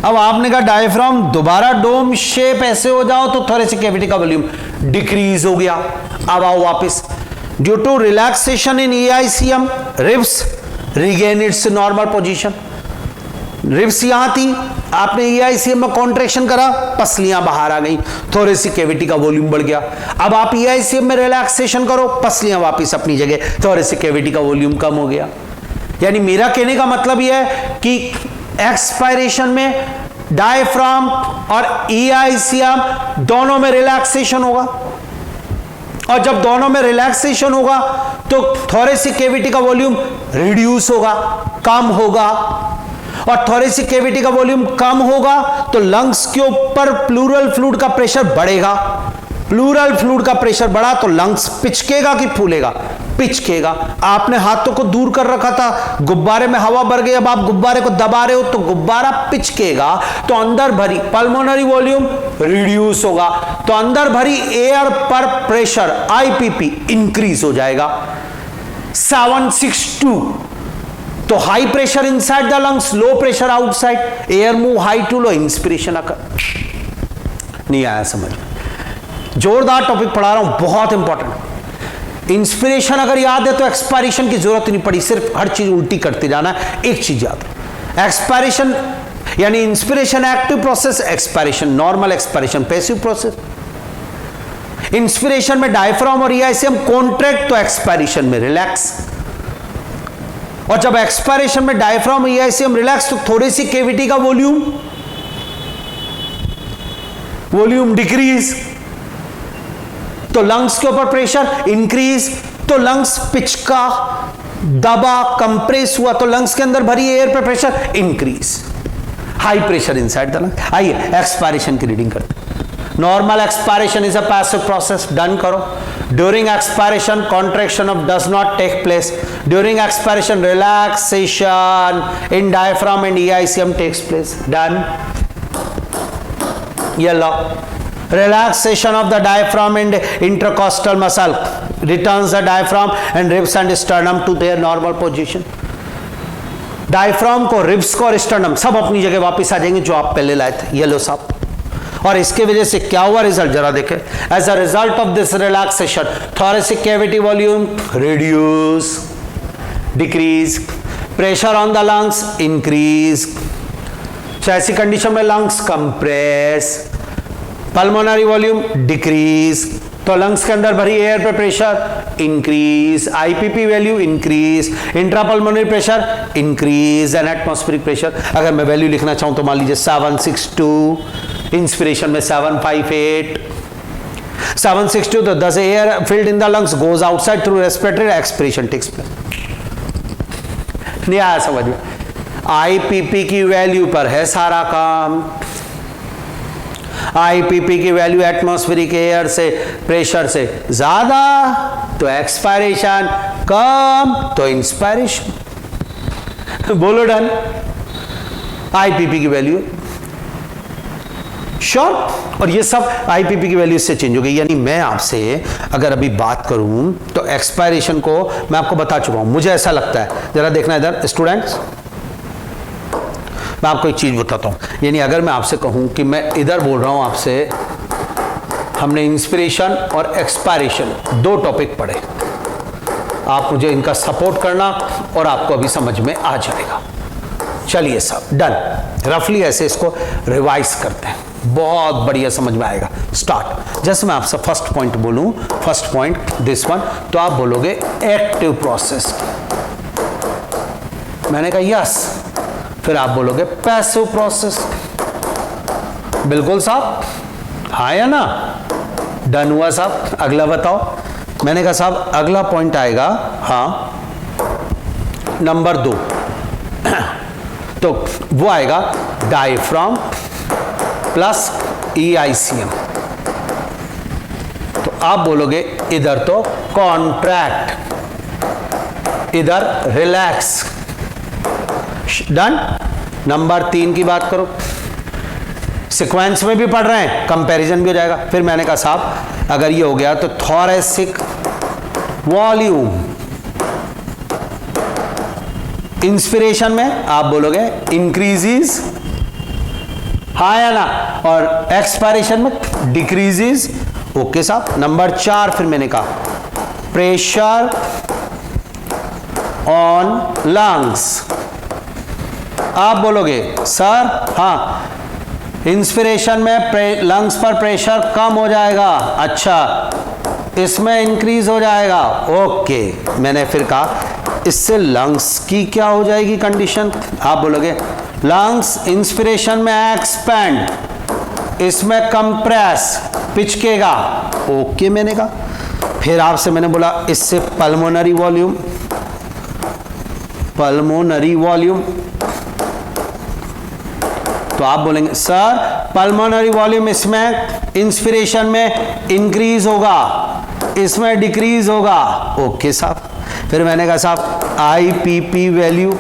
अब आपने कहा डायफ्राम दोबारा डोम शेप ऐसे हो जाओ तो थोरेसिक कैविटी का वॉल्यूम डिक्रीज हो गया। अब आओ वापस, due to relaxation in EICM ribs regain its normal position. Ribs यहां थी, आपने ईआईसीएम में कॉन्ट्रैक्शन करा, पसलियां बाहर आ गई, थोरेसिक कैविटी का वॉल्यूम बढ़ गया। अब आप ईआईसीएम में रिलैक्सेशन करो, पसलियां वापस अपनी जगह, थोरेसिक कैविटी का वॉल्यूम कम हो गया। यानी मेरा कहने का मतलब यह है कि एक्सपायरेशन में डायफ्राम और ईआईसीएम दोनों में रिलैक्सेशन होगा, और जब दोनों में रिलैक्सेशन होगा तो थोरेसिक कैविटी का वॉल्यूम रिड्यूस होगा, कम होगा, और थोरेसिक कैविटी का वॉल्यूम कम होगा तो लंग्स के ऊपर प्लूरल फ्लूइड का प्रेशर बढ़ेगा। प्लूरल फ्लूइड का प्रेशर बढ़ा तो लंग्स पिचकेगा कि फूलेगा? पिचकेगा। आपने हाथों को दूर कर रखा था, गुब्बारे में हवा भर गई, अब आप गुब्बारे को दबा रहे हो तो गुब्बारा पिचकेगा, तो अंदर भरी पल्मोनरी वॉल्यूम रिड्यूस होगा, तो अंदर भरी एयर पर प्रेशर आईपीपी इंक्रीज हो जाएगा 762। तो high pressure inside the lungs, low pressure outside, air move high to low, inspiration occur. नहीं आया समझ में? जोरदार टॉपिक पढ़ा रहा हूं, बहुत इंपॉर्टेंट। इंस्पिरेशन अगर याद है तो एक्सपायरेशन की जरूरत नहीं पड़ी, सिर्फ हर चीज उल्टी करते जाना है, एक चीज याद है। एक्सपायरेशन यानी inspiration active process, expiration normal, expiration passive process. Inspiration में डायफ्राम और ईआईसीएम कॉन्ट्रैक्ट तो एक्सपायरेशन में रिलैक्स, और जब एक्सपायरेशन में डायफ्राम और ईआईसीएम रिलैक्स तो थोरेसिक कैविटी का वॉल्यूम डिक्रीज, तो लंग्स के ऊपर प्रेशर इंक्रीज, तो लंग्स पिचका, दबा, कंप्रेस हुआ, तो लंग्स के अंदर भरी एयर पर pressure increase, high pressure inside the lung. आइए एक्सपायरेशन की रीडिंग करते हैं। Normal expiration is a passive process, done करो। During expiration contraction of does not take place, during expiration relaxation in diaphragm and EICM takes place, done. Yellow. Relaxation of the diaphragm and intercostal muscle returns the diaphragm and ribs and sternum to their normal position. Diaphragm को, रिब्स को और स्टर्नम सब अपनी जगह वापस आ जाएंगे जो आप पहले लाए थे, येलो साहब। और इसके वजह से क्या हुआ रिजल्ट जरा देखें। As a result of this relaxation thoracic cavity volume reduce, decrease, pressure on the lungs increase, ऐसी कंडीशन में lungs compress, pulmonary volume decrease, तो लंग्स के अंदर भरी एयर पे pressure increase, IPP value increase, intrapulmonary pressure increase and atmospheric pressure. अगर मैं वैल्यू लिखना चाहूं तो मान लीजिए 762, इंस्पिरेशन में 758, 762, तो 10 air filled in the lungs goes outside through respiratory, expiration takes place. नहीं आया समझ में? आईपीपी की वैल्यू पर है सारा काम। आईपीपी की वैल्यू एटमॉस्फेरिक एयर से, प्रेशर से ज्यादा तो एक्सपायरेशन, कम तो इंस्पायरेशन। बोलो डन। आईपीपी की वैल्यू श्योर, और ये सब आईपीपी की वैल्यू से चेंज हो गई। यानी मैं आपसे अगर अभी बात करूं तो एक्सपायरेशन को मैं आपको बता चुका हूं, मुझे ऐसा लगता है, जरा देखना इधर स्टूडेंट्स, मैं आपको एक चीज बताता हूं। यानी अगर मैं आपसे कहूं कि मैं इधर बोल रहा हूं आपसे, हमने इंस्पिरेशन और एक्सपायरेशन दो टॉपिक पढ़े, आप मुझे इनका सपोर्ट करना और आपको अभी समझ में आ जाएगा। चलिए सब डन। रफली ऐसे इसको रिवाइज करते हैं, बहुत बढ़िया समझ में आएगा। स्टार्ट। जैसे मैं आपसे फर्स्ट पॉइंट बोलूं, फर्स्ट पॉइंट दिस वन, तो आप बोलोगे एक्टिव प्रोसेस। मैंने कहा यस, फिर आप बोलोगे पैसिव प्रोसेस। बिल्कुल साहब, हाँ या ना? डन हुआ साहब। अगला बताओ। मैंने कहा साहब अगला पॉइंट आएगा, हाँ, नंबर 2 तो वो आएगा डायफ्राम प्लस ईआईसीएम। तो आप बोलोगे इधर तो कॉन्ट्रैक्ट, इधर रिलैक्स। डन। नंबर 3 की बात करो, सीक्वेंस में भी पढ़ रहे हैं, कंपैरिजन भी हो जाएगा। फिर मैंने कहा साहब अगर ये हो गया तो थोरेसिक वॉल्यूम। इंस्पिरेशन में आप बोलोगे इंक्रीजेस, हाँ या ना, और एक्सपायरेशन में डिक्रीजेस। ओके साहब। नंबर 4 फिर मैंने कहा प्रेशर ऑन लंग्स। आप बोलोगे सर हाँ, इंस्पिरेशन में लंग्स पर प्रेशर कम हो जाएगा, अच्छा इसमें इंक्रीज हो जाएगा। ओके, मैंने फिर कहा इससे लंग्स की क्या हो जाएगी कंडीशन। आप बोलोगे लंग्स इंस्पिरेशन में एक्सपेंड, इसमें कंप्रेस, पिचकेगा। ओके मैंने कहा। फिर आपसे मैंने बोला इससे पल्मोनरी वॉल्यूम, पल्मोनरी वॉल्यूम, तो आप बोलेंगे सर पल्मोनरी वॉल्यूम इसमें इंस्पिरेशन में इंक्रीज होगा, इसमें डिक्रीज होगा। ओके साहब। फिर मैंने कहा साहब आईपीपी वैल्यू,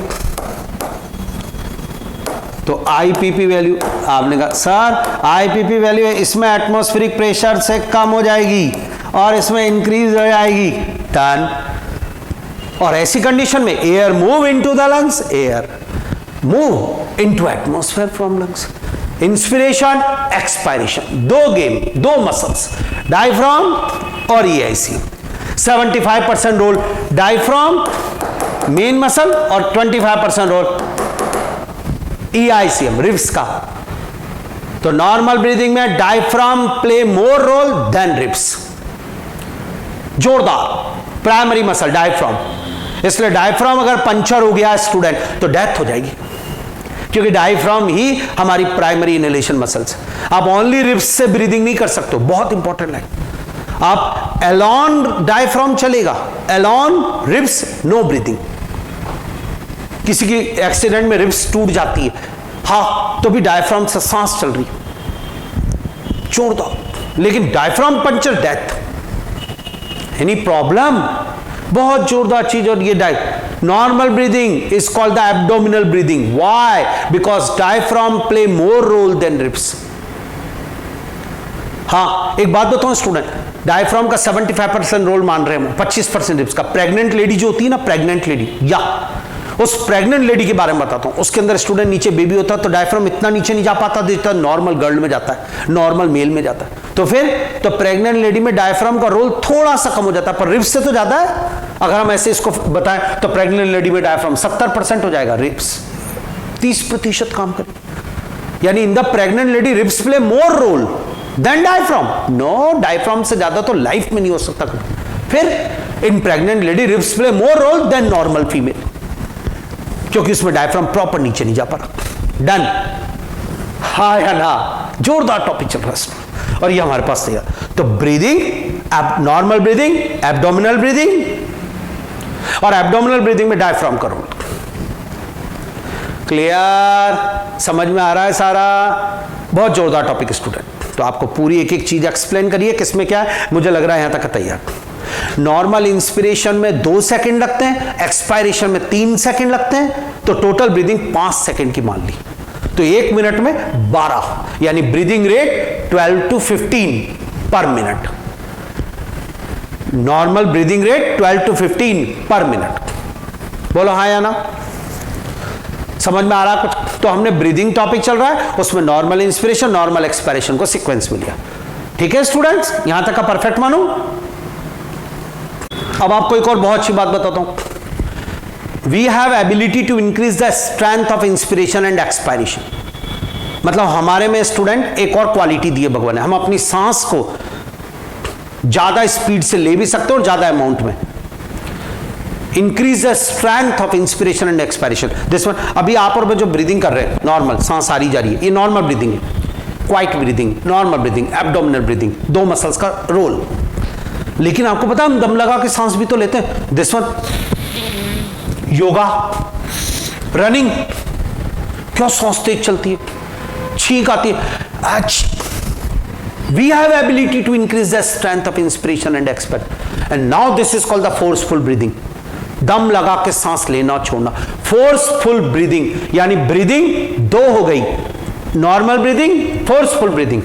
तो आईपीपी वैल्यू आपने कहा सर आईपीपी वैल्यू इसमें एटमॉस्फेरिक प्रेशर से कम हो जाएगी और इसमें इंक्रीज हो जाएगी। डन। और ऐसी कंडीशन में air move into the lungs, air move into atmosphere from lungs. Inspiration expiration, दो गेम, दो मसल्स, डायफ्राम और EIC. 75% role diaphragm main muscle और 25% रोल ईआईसीएम रिब्स का। तो नॉर्मल ब्रीदिंग में diaphragm play more role than ribs. जोरदार प्राइमरी मसल डायफ्राम, इसलिए डायफ्राम अगर पंचर हो गया स्टूडेंट तो डेथ हो जाएगी, क्योंकि डायफ्राम ही हमारी प्राइमरी इनहेलेशन मसल्स। आप ओनली रिब्स से ब्रीदिंग नहीं कर सकते, बहुत इंपॉर्टेंट है। आप एलॉन डायफ्राम चलेगा, एलॉन रिब्स नो ब्रीदिंग। किसी की एक्सीडेंट में रिब्स टूट जाती है, हाँ, तो भी डायफ्राम से सांस चल रही है, छोड़ दो, लेकिन diaphragm puncture death. Any problem? बहुत जोरदार चीज। और ये normal breathing is called the abdominal breathing. Why? Because diaphragm play more role than ribs. हाँ, एक बात बताऊं स्टूडेंट, डायफ्राम का 75% रोल मान रहे हैं, 25% रिब्स का। प्रेग्नेंट लेडी जो होती है ना, प्रेग्नेंट लेडी, या उस प्रेग्नेंट लेडी के बारे में बताता हूं। उसके अंदर स्टूडेंट नीचे बेबी होता है तो डायफ्राम इतना नीचे नहीं जा पाता जितना नॉर्मल गर्ल में जाता है, नॉर्मल मेल में जाता है। तो फिर तो प्रेग्नेंट लेडी में डायफ्राम का रोल थोड़ा सा कम हो जाता है, पर रिब्स से तो ज्यादा है। अगर हम ऐसे इसको बताएं तो प्रेग्नेंट लेडी में डायफ्राम 70% हो जाएगा, रिब्स 30% काम करे। यानी in the pregnant lady ribs play more role than diaphragm. No, diaphragm से ज्यादा तो लाइफ में नहीं हो सकता। फिर in pregnant lady ribs play more role than normal female, क्योंकि उसमें डायफ्राम प्रॉपर नीचे नहीं जा पा रहा। डन? हाँ या ना? जोरदार टॉपिक चल रहा है और ये हमारे पास है। तो breathing, normal breathing, abdominal breathing, और एब्डोमिनल ब्रीदिंग में डायफ्राम का रोल। क्लियर? समझ में आ रहा है सारा? बहुत जोरदार टॉपिक स्टूडेंट। तो आपको पूरी एक एक चीज एक्सप्लेन करिए किसमें क्या है। मुझे लग रहा है यहां तक तैयार। नॉर्मल इंस्पिरेशन में 2 सेकंड लगते हैं, एक्सपायरेशन में 3 सेकंड लगते हैं, तो टोटल ब्रीदिंग 5 सेकंड की मान ली। तो 1 मिनट में 12, यानी ब्रीदिंग रेट 12 to 15 पर minute. Normal breathing rate 12 to 15 पर मिनट। बोलो हाँ या ना? समझ में आ रहा कुछ? तो हमने ब्रीदिंग टॉपिक चल रहा है, उसमें नॉर्मल इंस्पिरेशन, नॉर्मल एक्सपायरेशन को सीक्वेंस में लिया। ठीक है स्टूडेंट्स, यहां तक का परफेक्ट मानो। अब आपको एक और बहुत अच्छी बात बताता हूं। We have ability to increase the strength of inspiration and expiration. मतलब हमारे में स्टूडेंट एक और क्वालिटी दी है भगवान ने, हम अपनी सांस को ज्यादा स्पीड से ले भी सकते हैं और ज्यादा अमाउंट में। Increase the strength of inspiration and expiration. This one, अभी आप और मैं जो ब्रीदिंग कर रहे हैं, नॉर्मल सांस आ रही जा रही है, ये नॉर्मल ब्रीदिंग है। Quite breathing, normal breathing, abdominal breathing, 2 muscles का रोल। लेकिन आपको पता है हम दम लगा के सांस भी तो लेते हैं। दिस वन, योगा, रनिंग, क्यों सांस तेज चलती है, छींक आती है। We have ability to increase the strength of inspiration and expiration, and now this is called the forceful breathing. दम लगा के सांस लेना छोड़ना, फोर्सफुल ब्रीदिंग। यानी ब्रीदिंग 2 हो गई, normal breathing, forceful breathing.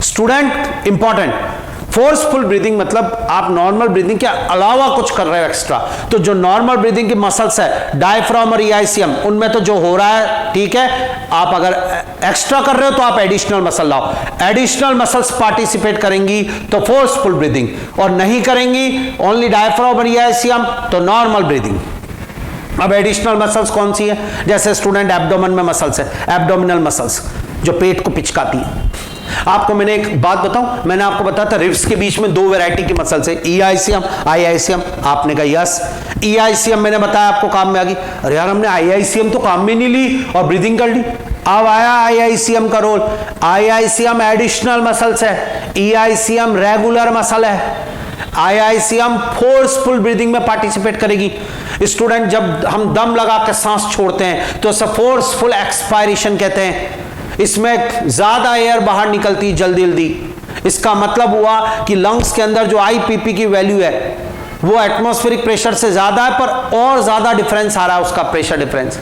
Student important, forceful breathing मतलब आप नॉर्मल ब्रीदिंग के अलावा कुछ कर रहे हो एक्स्ट्रा। तो जो नॉर्मल ब्रीदिंग की मसल्स है डायफ्राम और ईआईसीएम, उनमें तो जो हो रहा है ठीक है, आप अगर एक्स्ट्रा कर रहे हो तो आप एडिशनल मसल लाओ। एडिशनल मसल्स पार्टिसिपेट करेंगी तो फोर्सफुल ब्रीदिंग, और नहीं करेंगी ओनली डायफ्राम और ईआईसीएम तो नॉर्मल ब्रीदिंग। अब एडिशनल मसल्स कौन सी है? जैसे स्टूडेंट एब्डोमेन में मसल्स है, एब्डोमिनल मसल्स जो पेट को पिचकाती है। आपको मैंने एक बात बताऊं, मैंने आपको बताया था रिब्स के बीच में 2 वैरायटी की मसल्स है, ईआईसीएम, आईआईसीएम। आपने कहा यस, ईआईसीएम मैंने बताया आपको काम में आ गई। अरे यार हमने आईआईसीएम तो काम में नहीं ली और ब्रीदिंग कर ली। अब आया आईआईसीएम का रोल। आईआईसीएम एडिशनल मसल्स है, ईआईसीएम रेगुलर मसल है। आईआईसीएम फोर्सफुल ब्रीदिंग में पार्टिसिपेट करेगी। स्टूडेंट जब हम दम लगा के सांस छोड़ते हैं तो इसे फोर्सफुल एक्सपायरेशन कहते हैं। इसमें ज्यादा एयर बाहर निकलती जल्दी जल्दी। इसका मतलब हुआ कि लंग्स के अंदर जो आईपीपी की वैल्यू है वो एटमॉस्फेरिक प्रेशर से ज्यादा है, पर और ज्यादा डिफरेंस आ रहा है उसका प्रेशर डिफरेंस।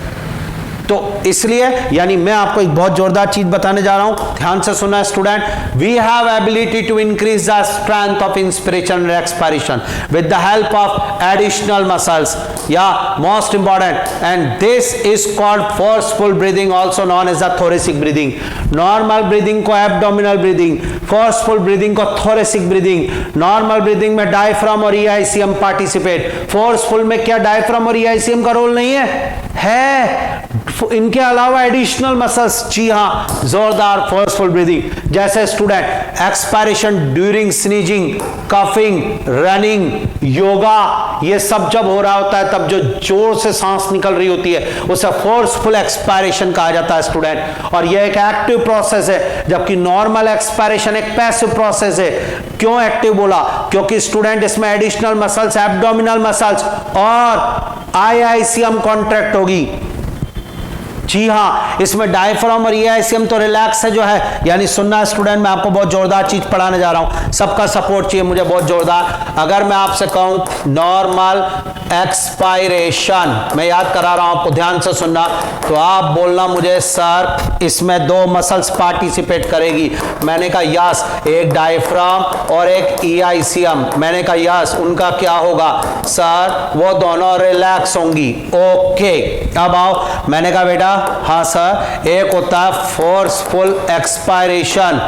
तो इसलिए यानी मैं आपको एक बहुत जोरदार चीज बताने जा रहा हूं, ध्यान से सुना student. We have ability to increase the strength of inspiration and expiration with the help of additional muscles, या most important, and this is called forceful breathing, also known as the thoracic breathing. Normal breathing को एब्डोमिनल ब्रीदिंग, फोर्सफुल ब्रीदिंग को थोरेसिक ब्रीदिंग। नॉर्मल ब्रीदिंग में डायफ्राम और ईआईसीएम पार्टिसिपेट, फोर्सफुल में क्या डायफ्राम और ईआईसीएम का रोल नहीं है? इनके अलावा एडिशनल मसल्स, जी हां, जोरदार फोर्सफुल ब्रीदिंग। जैसे student expiration during sneezing, coughing, running, yoga, ये सब जब हो रहा होता है तब जो जोर से सांस निकल रही होती है उसे फोर्सफुल एक्सपायरेशन कहा जाता है स्टूडेंट। और यह एक एक्टिव प्रोसेस है, जबकि नॉर्मल एक्सपायरेशन एक पैसिव प्रोसेस है। क्यों एक्टिव बोला? क्योंकि स्टूडेंट इसमें एडिशनल मसल्स, एब्डोमिनल मसल्स और आईआईसीएम कॉन्ट्रैक्ट होगी। जी हाँ, इसमें डायफ्राम और ईआईसीएम तो रिलैक्स है जो है, यानी सुनना स्टूडेंट, मैं आपको बहुत जोरदार चीज पढ़ाने जा रहा हूं, सबका सपोर्ट चाहिए मुझे बहुत जोरदार। अगर मैं आपसे कहूं नॉर्मल एक्सपायरेशन, मैं याद करा रहा हूं आपको, ध्यान से सुनना, तो आप बोलना मुझे सर इसमें 2 मसल्स पार्टिसिपेट करेगी। मैंने कहा यस, एक डायफ्राम और एक ईआईसीएम। मैंने कहा यस, उनका क्या होगा सर? वो दोनों रिलैक्स होंगी। ओके, अब आओ। मैंने कहा बेटा हाँ सर, एक होता है फोर्सफुल एक्सपायरेशन।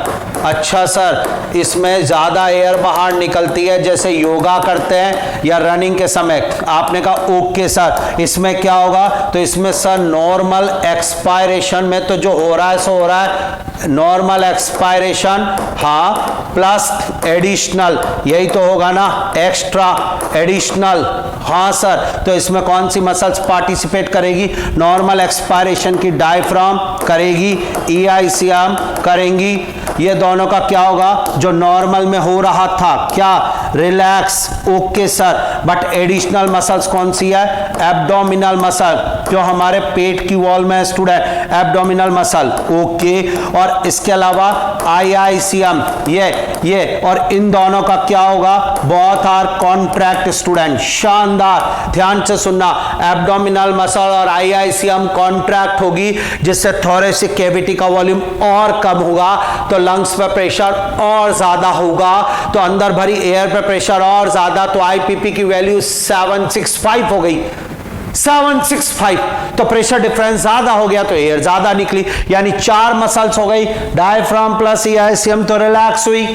अच्छा सर, इसमें ज्यादा एयर बाहर निकलती है जैसे योगा करते हैं या रनिंग के समय। आपने कहा ओके सर, इसमें क्या होगा? तो इसमें सर नॉर्मल एक्सपायरेशन में तो जो हो रहा है सो हो रहा है नॉर्मल एक्सपायरेशन, हाँ, प्लस एडिशनल, यही तो होगा ना, एक्स्ट्रा एडिशनल। हाँ सर, तो इसमें कौन सी मसल्स पार्टिसिपेट करेगी? नॉर्मल एक्सपायरेशन की डायफ्राम करेगी, ईआईसीएम करेंगी। ये दोनों का क्या होगा? जो नॉर्मल में हो रहा था क्या? Relax. Okay sir, but additional muscles कौन सी है? एब्डोमिनल मसल, जो हमारे पेट की वॉल में स्टूडेंट, एब्डोमिनल मसल। ओके, और इसके अलावा आईआईसीएम, ये और इन दोनों का क्या होगा? Both are contract student. शानदार, ध्यान से सुनना, एब्डोमिनल मसल और आईआईसीएम कॉन्ट्रैक्ट होगी, जिससे थोरेसिक कैविटी का वॉल्यूम और कम होगा, तो लंग्स पे प्रेशर और ज्यादा होगा, तो अंदर भरी एयर पे प्रेशर और ज्यादा, तो आईपीपी की वैल्यू 765 हो गई। 765, तो प्रेशर डिफरेंस ज्यादा हो गया तो एयर ज्यादा निकली, यानी 4 मसल्स हो गई। डायफ्राम प्लस ईआईसीएम तो रिलैक्स हुई,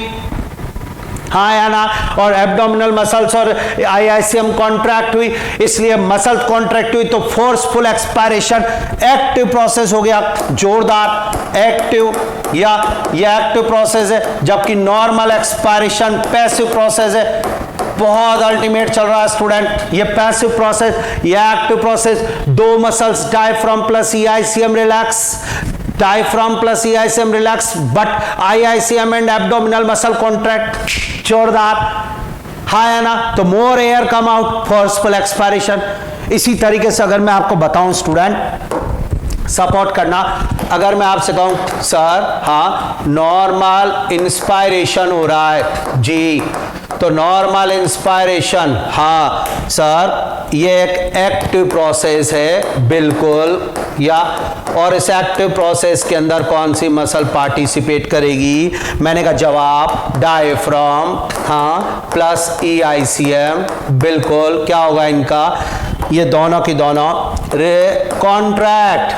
हाँ या ना, और एब्डोमिनल मसल्स और आईआईसीएम कॉन्ट्रैक्ट हुई। इसलिए मसल कॉन्ट्रैक्ट हुई तो फोर्सफुल एक्सपायरेशन एक्टिव प्रोसेस हो गया, जोरदार एक्टिव, या ये एक्टिव प्रोसेस है, जबकि नॉर्मल एक्सपायरेशन पैसिव प्रोसेस है। बहुत अल्टीमेट चल रहा है स्टूडेंट, ये पैसिव प्रोसेस, ये active process. 2 muscles diaphragm plus EICM relax, diaphragm plus EICM relax, but IICM and abdominal muscle contract, जोरदार, हाँ है ना, तो more air come out, forceful expiration. इसी तरीके से अगर मैं आपको बताऊं स्टूडेंट, सपोर्ट करना, अगर मैं आपसे कहूं सर हाँ नॉर्मल इंस्पायरेशन हो रहा है जी, तो नॉर्मल इंस्पायरेशन, हाँ सर ये एक एक्टिव प्रोसेस है बिल्कुल, या और इस एक्टिव प्रोसेस के अंदर कौन सी मसल पार्टिसिपेट करेगी? मैंने कहा जवाब डायफ्राम, हाँ, प्लस EICM, बिल्कुल। क्या होगा इनका? ये दोनों की दोनों कॉन्ट्रैक्ट,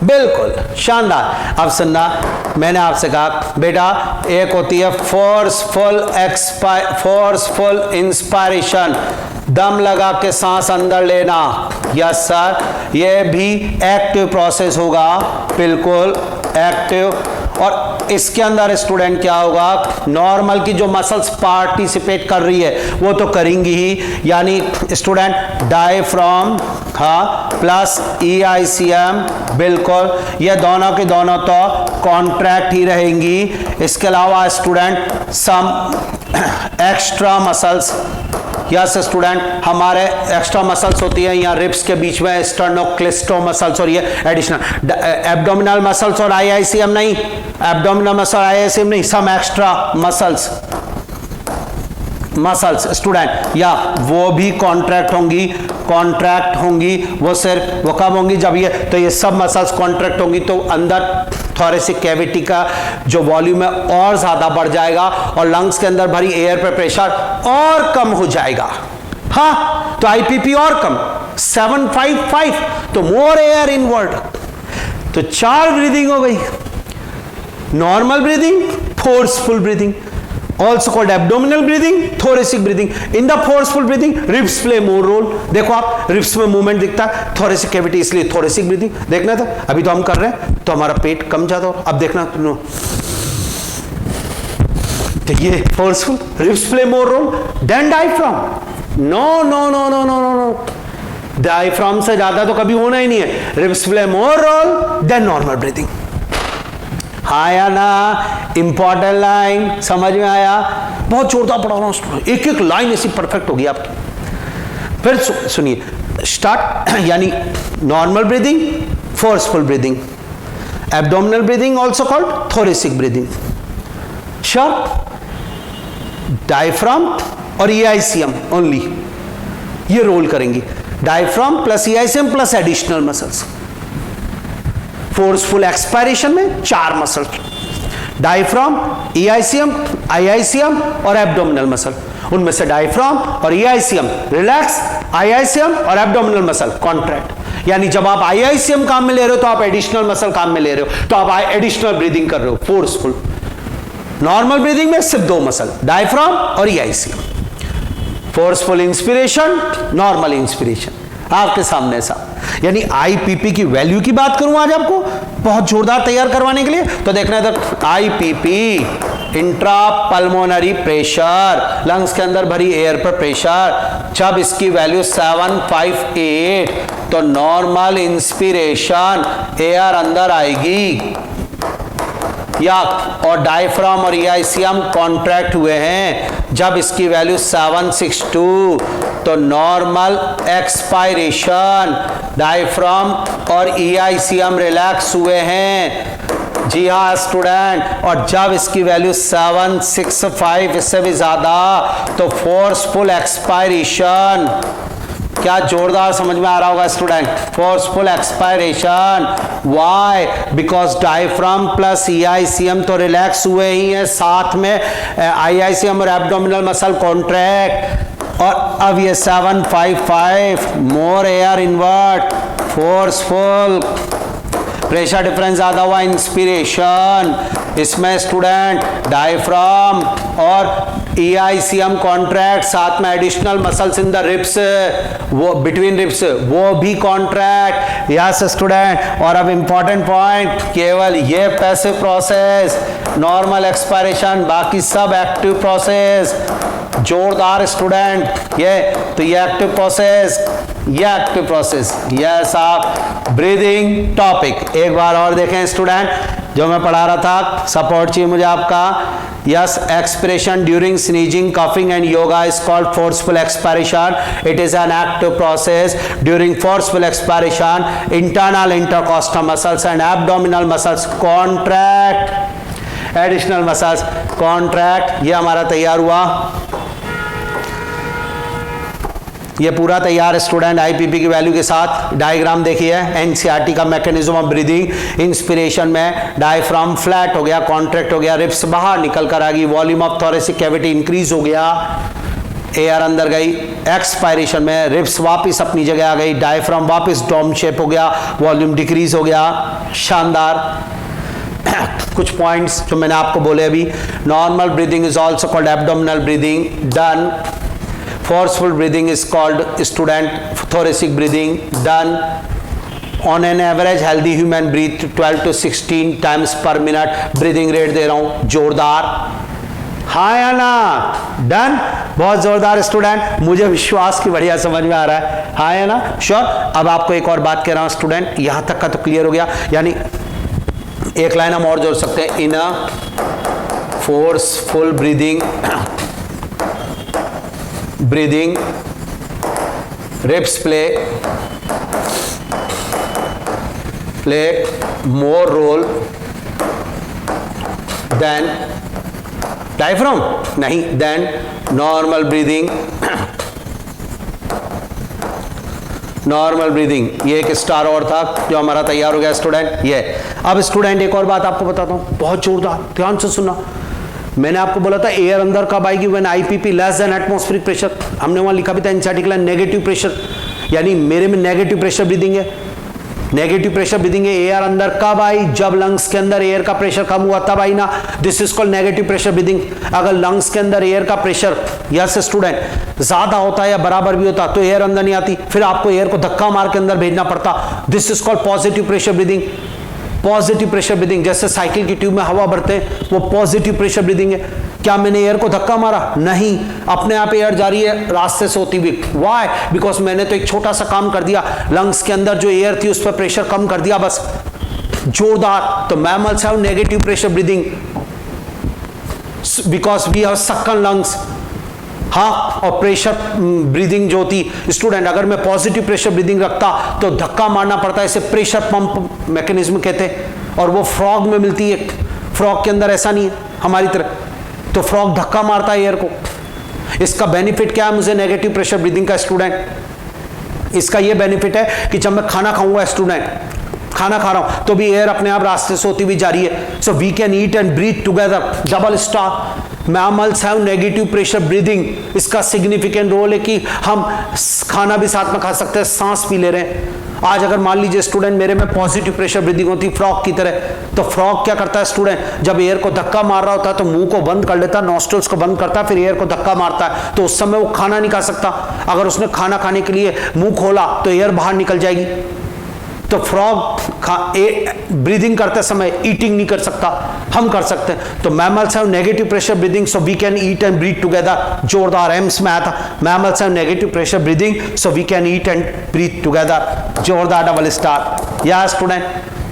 बिल्कुल शानदार। अब सुनना, मैंने आपसे कहा बेटा एक होती है फोर्सफुल इंस्पायरेशन, दम लगा के सांस अंदर लेना, यस सर, ये भी एक्टिव प्रोसेस होगा, बिल्कुल एक्टिव। और इसके अंदर स्टूडेंट क्या होगा? नॉर्मल की जो मसल्स पार्टिसिपेट कर रही है वो तो करेंगी ही, यानी स्टूडेंट डायफ्राम, हाँ, प्लस EICM, बिल्कुल, ये दोनों के दोनों तो कॉन्ट्रैक्ट ही रहेंगी। इसके अलावा student some extra muscles, yes student, हमारे एक्स्ट्रा मसल्स होती है यहाँ रिब्स के बीच में, स्टर्नोक्लिस्टो मसल्स, और ये एडिशनल एब्डोमिनल मसल्स और IICM नहीं, एब्डोमिनल मसल IICM नहीं, सम एक्स्ट्रा मसल्स स्टूडेंट, या वो भी कॉन्ट्रैक्ट होंगी, वो सिर्फ वो कब होंगी? जब ये, तो ये सब मसल्स कॉन्ट्रैक्ट होंगी तो अंदर थोरेसिक कैविटी का जो वॉल्यूम है और ज्यादा बढ़ जाएगा और लंग्स के अंदर भरी एयर पे प्रेशर और कम हो जाएगा, हाँ, तो IPP और कम 755, तो मोर एयर इनवर्ड। तो 4 ब्रीदिंग हो गई, normal breathing, forceful breathing, also called abdominal breathing, thoracic breathing. In the forceful breathing, ribs play more role. देखो आप, ribs में मूवमेंट दिखता है, thoracic cavity, इसलिए thoracic breathing देखना था। अभी तो हम कर रहे हैं तो हमारा पेट कम ज्यादा हो, अब देखना तो ये forceful, ribs play more role than diaphragm. No. Diaphragm से ज्यादा तो कभी होना ही नहीं है। Ribs play more role than normal breathing. हाँ या ना? इंपॉर्टेंट लाइन समझ में आया? बहुत जोरदार पढ़ा रहा हूं, एक एक लाइन ऐसी परफेक्ट होगी आपकी। फिर सुनिए, स्टार्ट, यानी normal breathing, forceful breathing, abdominal breathing also called thoracic breathing, sure, diaphragm और EICM ओनली ये रोल करेंगी, diaphragm plus EICM plus additional muscles. Forceful expiration में 4 मसल, डायफ्राम, EICM, IICM और एब्डोमिनल मसल। उनमें से डायफ्राम और EICM रिलैक्स, IICM और एब्डोमिनल मसल कॉन्ट्रैक्ट। यानी जब आप IICM काम में ले रहे हो तो आप एडिशनल मसल काम में ले रहे हो, तो आप एडिशनल ब्रीदिंग कर रहे हो, फोर्सफुल। नॉर्मल ब्रीदिंग में सिर्फ 2 मसल, डायफ्राम और EICM। Forceful inspiration, normal inspiration, आपके सामने सा। यानी IPP की वैल्यू की बात करूं आज आपको बहुत जोरदार तैयार करवाने के लिए, तो देखना है तो IPP intra pulmonary pressure, lungs के अंदर भरी एयर पर प्रेशर, जब इसकी वैल्यू 758 तो नॉर्मल इंस्पिरेशन, एयर अंदर आएगी, या और डायफ्राम और EICM कॉन्ट्रैक्ट हुए हैं, जब इसकी वैल्यू 762 तो नॉर्मल एक्सपायरेशन, डायफ्राम और EICM रिलैक्स हुए हैं, जी हाँ स्टूडेंट, और जब इसकी वैल्यू 765 इससे भी ज्यादा तो फोर्सफुल एक्सपायरेशन। क्या जोरदार समझ में आ रहा होगा student? Forceful expiration, why? Because diaphragm plus EICM तो रिलैक्स हुए ही हैं, साथ में IICM और एब्डोमिनल मसल कॉन्ट्रैक्ट, और अब ये 755 more air invert, forceful, pressure difference ज्यादा हुआ, इंस्पिरेशन, इसमें स्टूडेंट डायफ्राम और EICM कॉन्ट्रैक्ट, साथ में additional muscles in the ribs, वो बिटवीन रिब्स वो भी कॉन्ट्रैक्ट, यस स्टूडेंट। और अब इंपॉर्टेंट पॉइंट, केवल ये पैसिव प्रोसेस, नॉर्मल एक्सपायरेशन, बाकी सब एक्टिव प्रोसेस। जोरदार स्टूडेंट, ये तो ये एक्टिव प्रोसेस, ये एक्टिव प्रोसेस, यस आप ब्रीदिंग टॉपिक एक बार और देखें स्टूडेंट, जो मैं पढ़ा रहा था, सपोर्ट चाहिए मुझे आपका। Yes, expiration during sneezing, coughing and yoga is called forceful expiration, it is an active process. During forceful expiration internal intercostal muscles and abdominal muscles contract, additional muscles contract. ये हमारा तैयार हुआ। ये पूरा तैयार है स्टूडेंट आईपीपी की वैल्यू के साथ। डायग्राम देखिए एनसीईआरटी का मैकेनिज्म ऑफ ब्रीदिंग। इंस्पिरेशन में डायफ्राम फ्लैट हो गया, कॉन्ट्रैक्ट हो गया, रिब्स बाहर निकल कर आ गई, volume of thoracic cavity increase हो गया, एयर अंदर गई। एक्सपायरेशन में रिब्स वापस अपनी जगह आ गई, डायफ्राम वापस डोम शेप हो गया, वॉल्यूम डिक्रीज हो गया। शानदार। कुछ पॉइंट्स जो मैंने आपको बोले अभी। Normal breathing is also called abdominal breathing. Done. Forceful breathing is called student thoracic breathing. Done. On an average healthy human breathe 12 to 16 times per minute. breathing rate दे रहा हूं जोरदार। हाँ या ना? डन। बहुत जोरदार स्टूडेंट, मुझे विश्वास की बढ़िया समझ में आ रहा है। हाँ या ना? श्योर। अब आपको एक और बात कह रहा हूं स्टूडेंट, यहां तक का तो क्लियर हो गया। यानी एक लाइन हम और जोड़ सकते हैं, in a forceful breathing ribs play more role than diaphragm, नहीं, than normal breathing। Normal breathing, ये एक स्टार और था जो हमारा तैयार हो गया स्टूडेंट। ये अब स्टूडेंट एक और बात आपको बताता हूं, बहुत जोरदार, ध्यान से सुनना। मैंने आपको बोला था एयर अंदर कब आएगी, when IPP less than atmospheric pressure. हमने वहां लिखा भी था एनसीईआरटी नेगेटिव प्रेशर, यानी मेरे में नेगेटिव प्रेशर ब्रीदिंग है। नेगेटिव प्रेशर ब्रीदिंग है, एयर अंदर कब आई, जब लंग्स के अंदर एयर का प्रेशर कम हुआ तब आई ना। This is called negative pressure breathing. अगर लंग्स के अंदर एयर का प्रेशर यस स्टूडेंट ज्यादा होता है या बराबर भी होता तो एयर अंदर नहीं आती, फिर आपको एयर को धक्का मार के अंदर भेजना पड़ता। This is called positive pressure breathing. Positive pressure breathing, जैसे साइकिल की ट्यूब में हवा भरते हैं, वो पॉजिटिव प्रेशर ब्रीदिंग है। क्या मैंने एयर को धक्का मारा? नहीं, अपने आप एयर जा रही है रास्ते से होती हुई। व्हाई? बिकॉज मैंने तो एक छोटा सा काम कर दिया, लंग्स के अंदर जो एयर थी उस पर प्रेशर कम कर दिया, बस। जोरदार। तो mammals have negative pressure breathing because we have sucking lungs. हाँ, और प्रेशर ब्रीदिंग जो होती स्टूडेंट, अगर मैं पॉजिटिव प्रेशर ब्रीदिंग रखता तो धक्का मारना पड़ता है, इसे प्रेशर पंप मैकेनिज्म कहते हैं, और वो फ्रॉग में मिलती है। फ्रॉग के अंदर ऐसा नहीं है हमारी तरह, तो फ्रॉग धक्का मारता है एयर को। इसका बेनिफिट क्या है मुझे नेगेटिव प्रेशर ब्रीदिंग का स्टूडेंट? इसका ये बेनिफिट है कि जब मैं खाना खाऊंगा स्टूडेंट, खाना खा रहा हूं तो भी एयर अपने आप रास्ते से होती हुई जा रही है। So we can eat and breathe together. Double star. Mammals have negative pressure breathing. इसका सिग्निफिकेंट रोल है कि हम खाना भी साथ में खा सकते हैं, सांस भी ले रहे हैं। आज अगर मान लीजिए स्टूडेंट मेरे में पॉजिटिव प्रेशर ब्रीदिंग होती फ्रॉग की तरह, तो फ्रॉग क्या करता है स्टूडेंट, जब एयर को धक्का मार रहा होता है तो मुंह को बंद कर लेता है, नॉस्ट्रल्स को बंद करता है, फिर एयर को धक्का मारता है, तो उस समय वो खाना नहीं खा सकता। अगर उसने खाना खाने के लिए मुंह खोला तो एयर बाहर निकल जाएगी। तो फ्रॉग ब्रीदिंग करते समय ईटिंग नहीं कर सकता, हम कर सकते हैं। तो mammals have negative pressure breathing so we can eat and breathe together. जोरदार, एम्स में आया था, mammals have negative pressure breathing so we can eat and breathe together. जोरदार, डबल स्टार। या स्टूडेंट,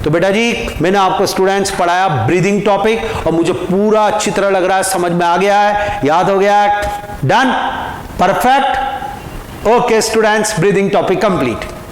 तो बेटा जी मैंने आपको स्टूडेंट्स पढ़ाया ब्रीदिंग टॉपिक, और मुझे पूरा अच्छी तरह लग रहा है समझ में आ गया है, याद हो गया है। Done, perfect. Okay students, breathing topic complete.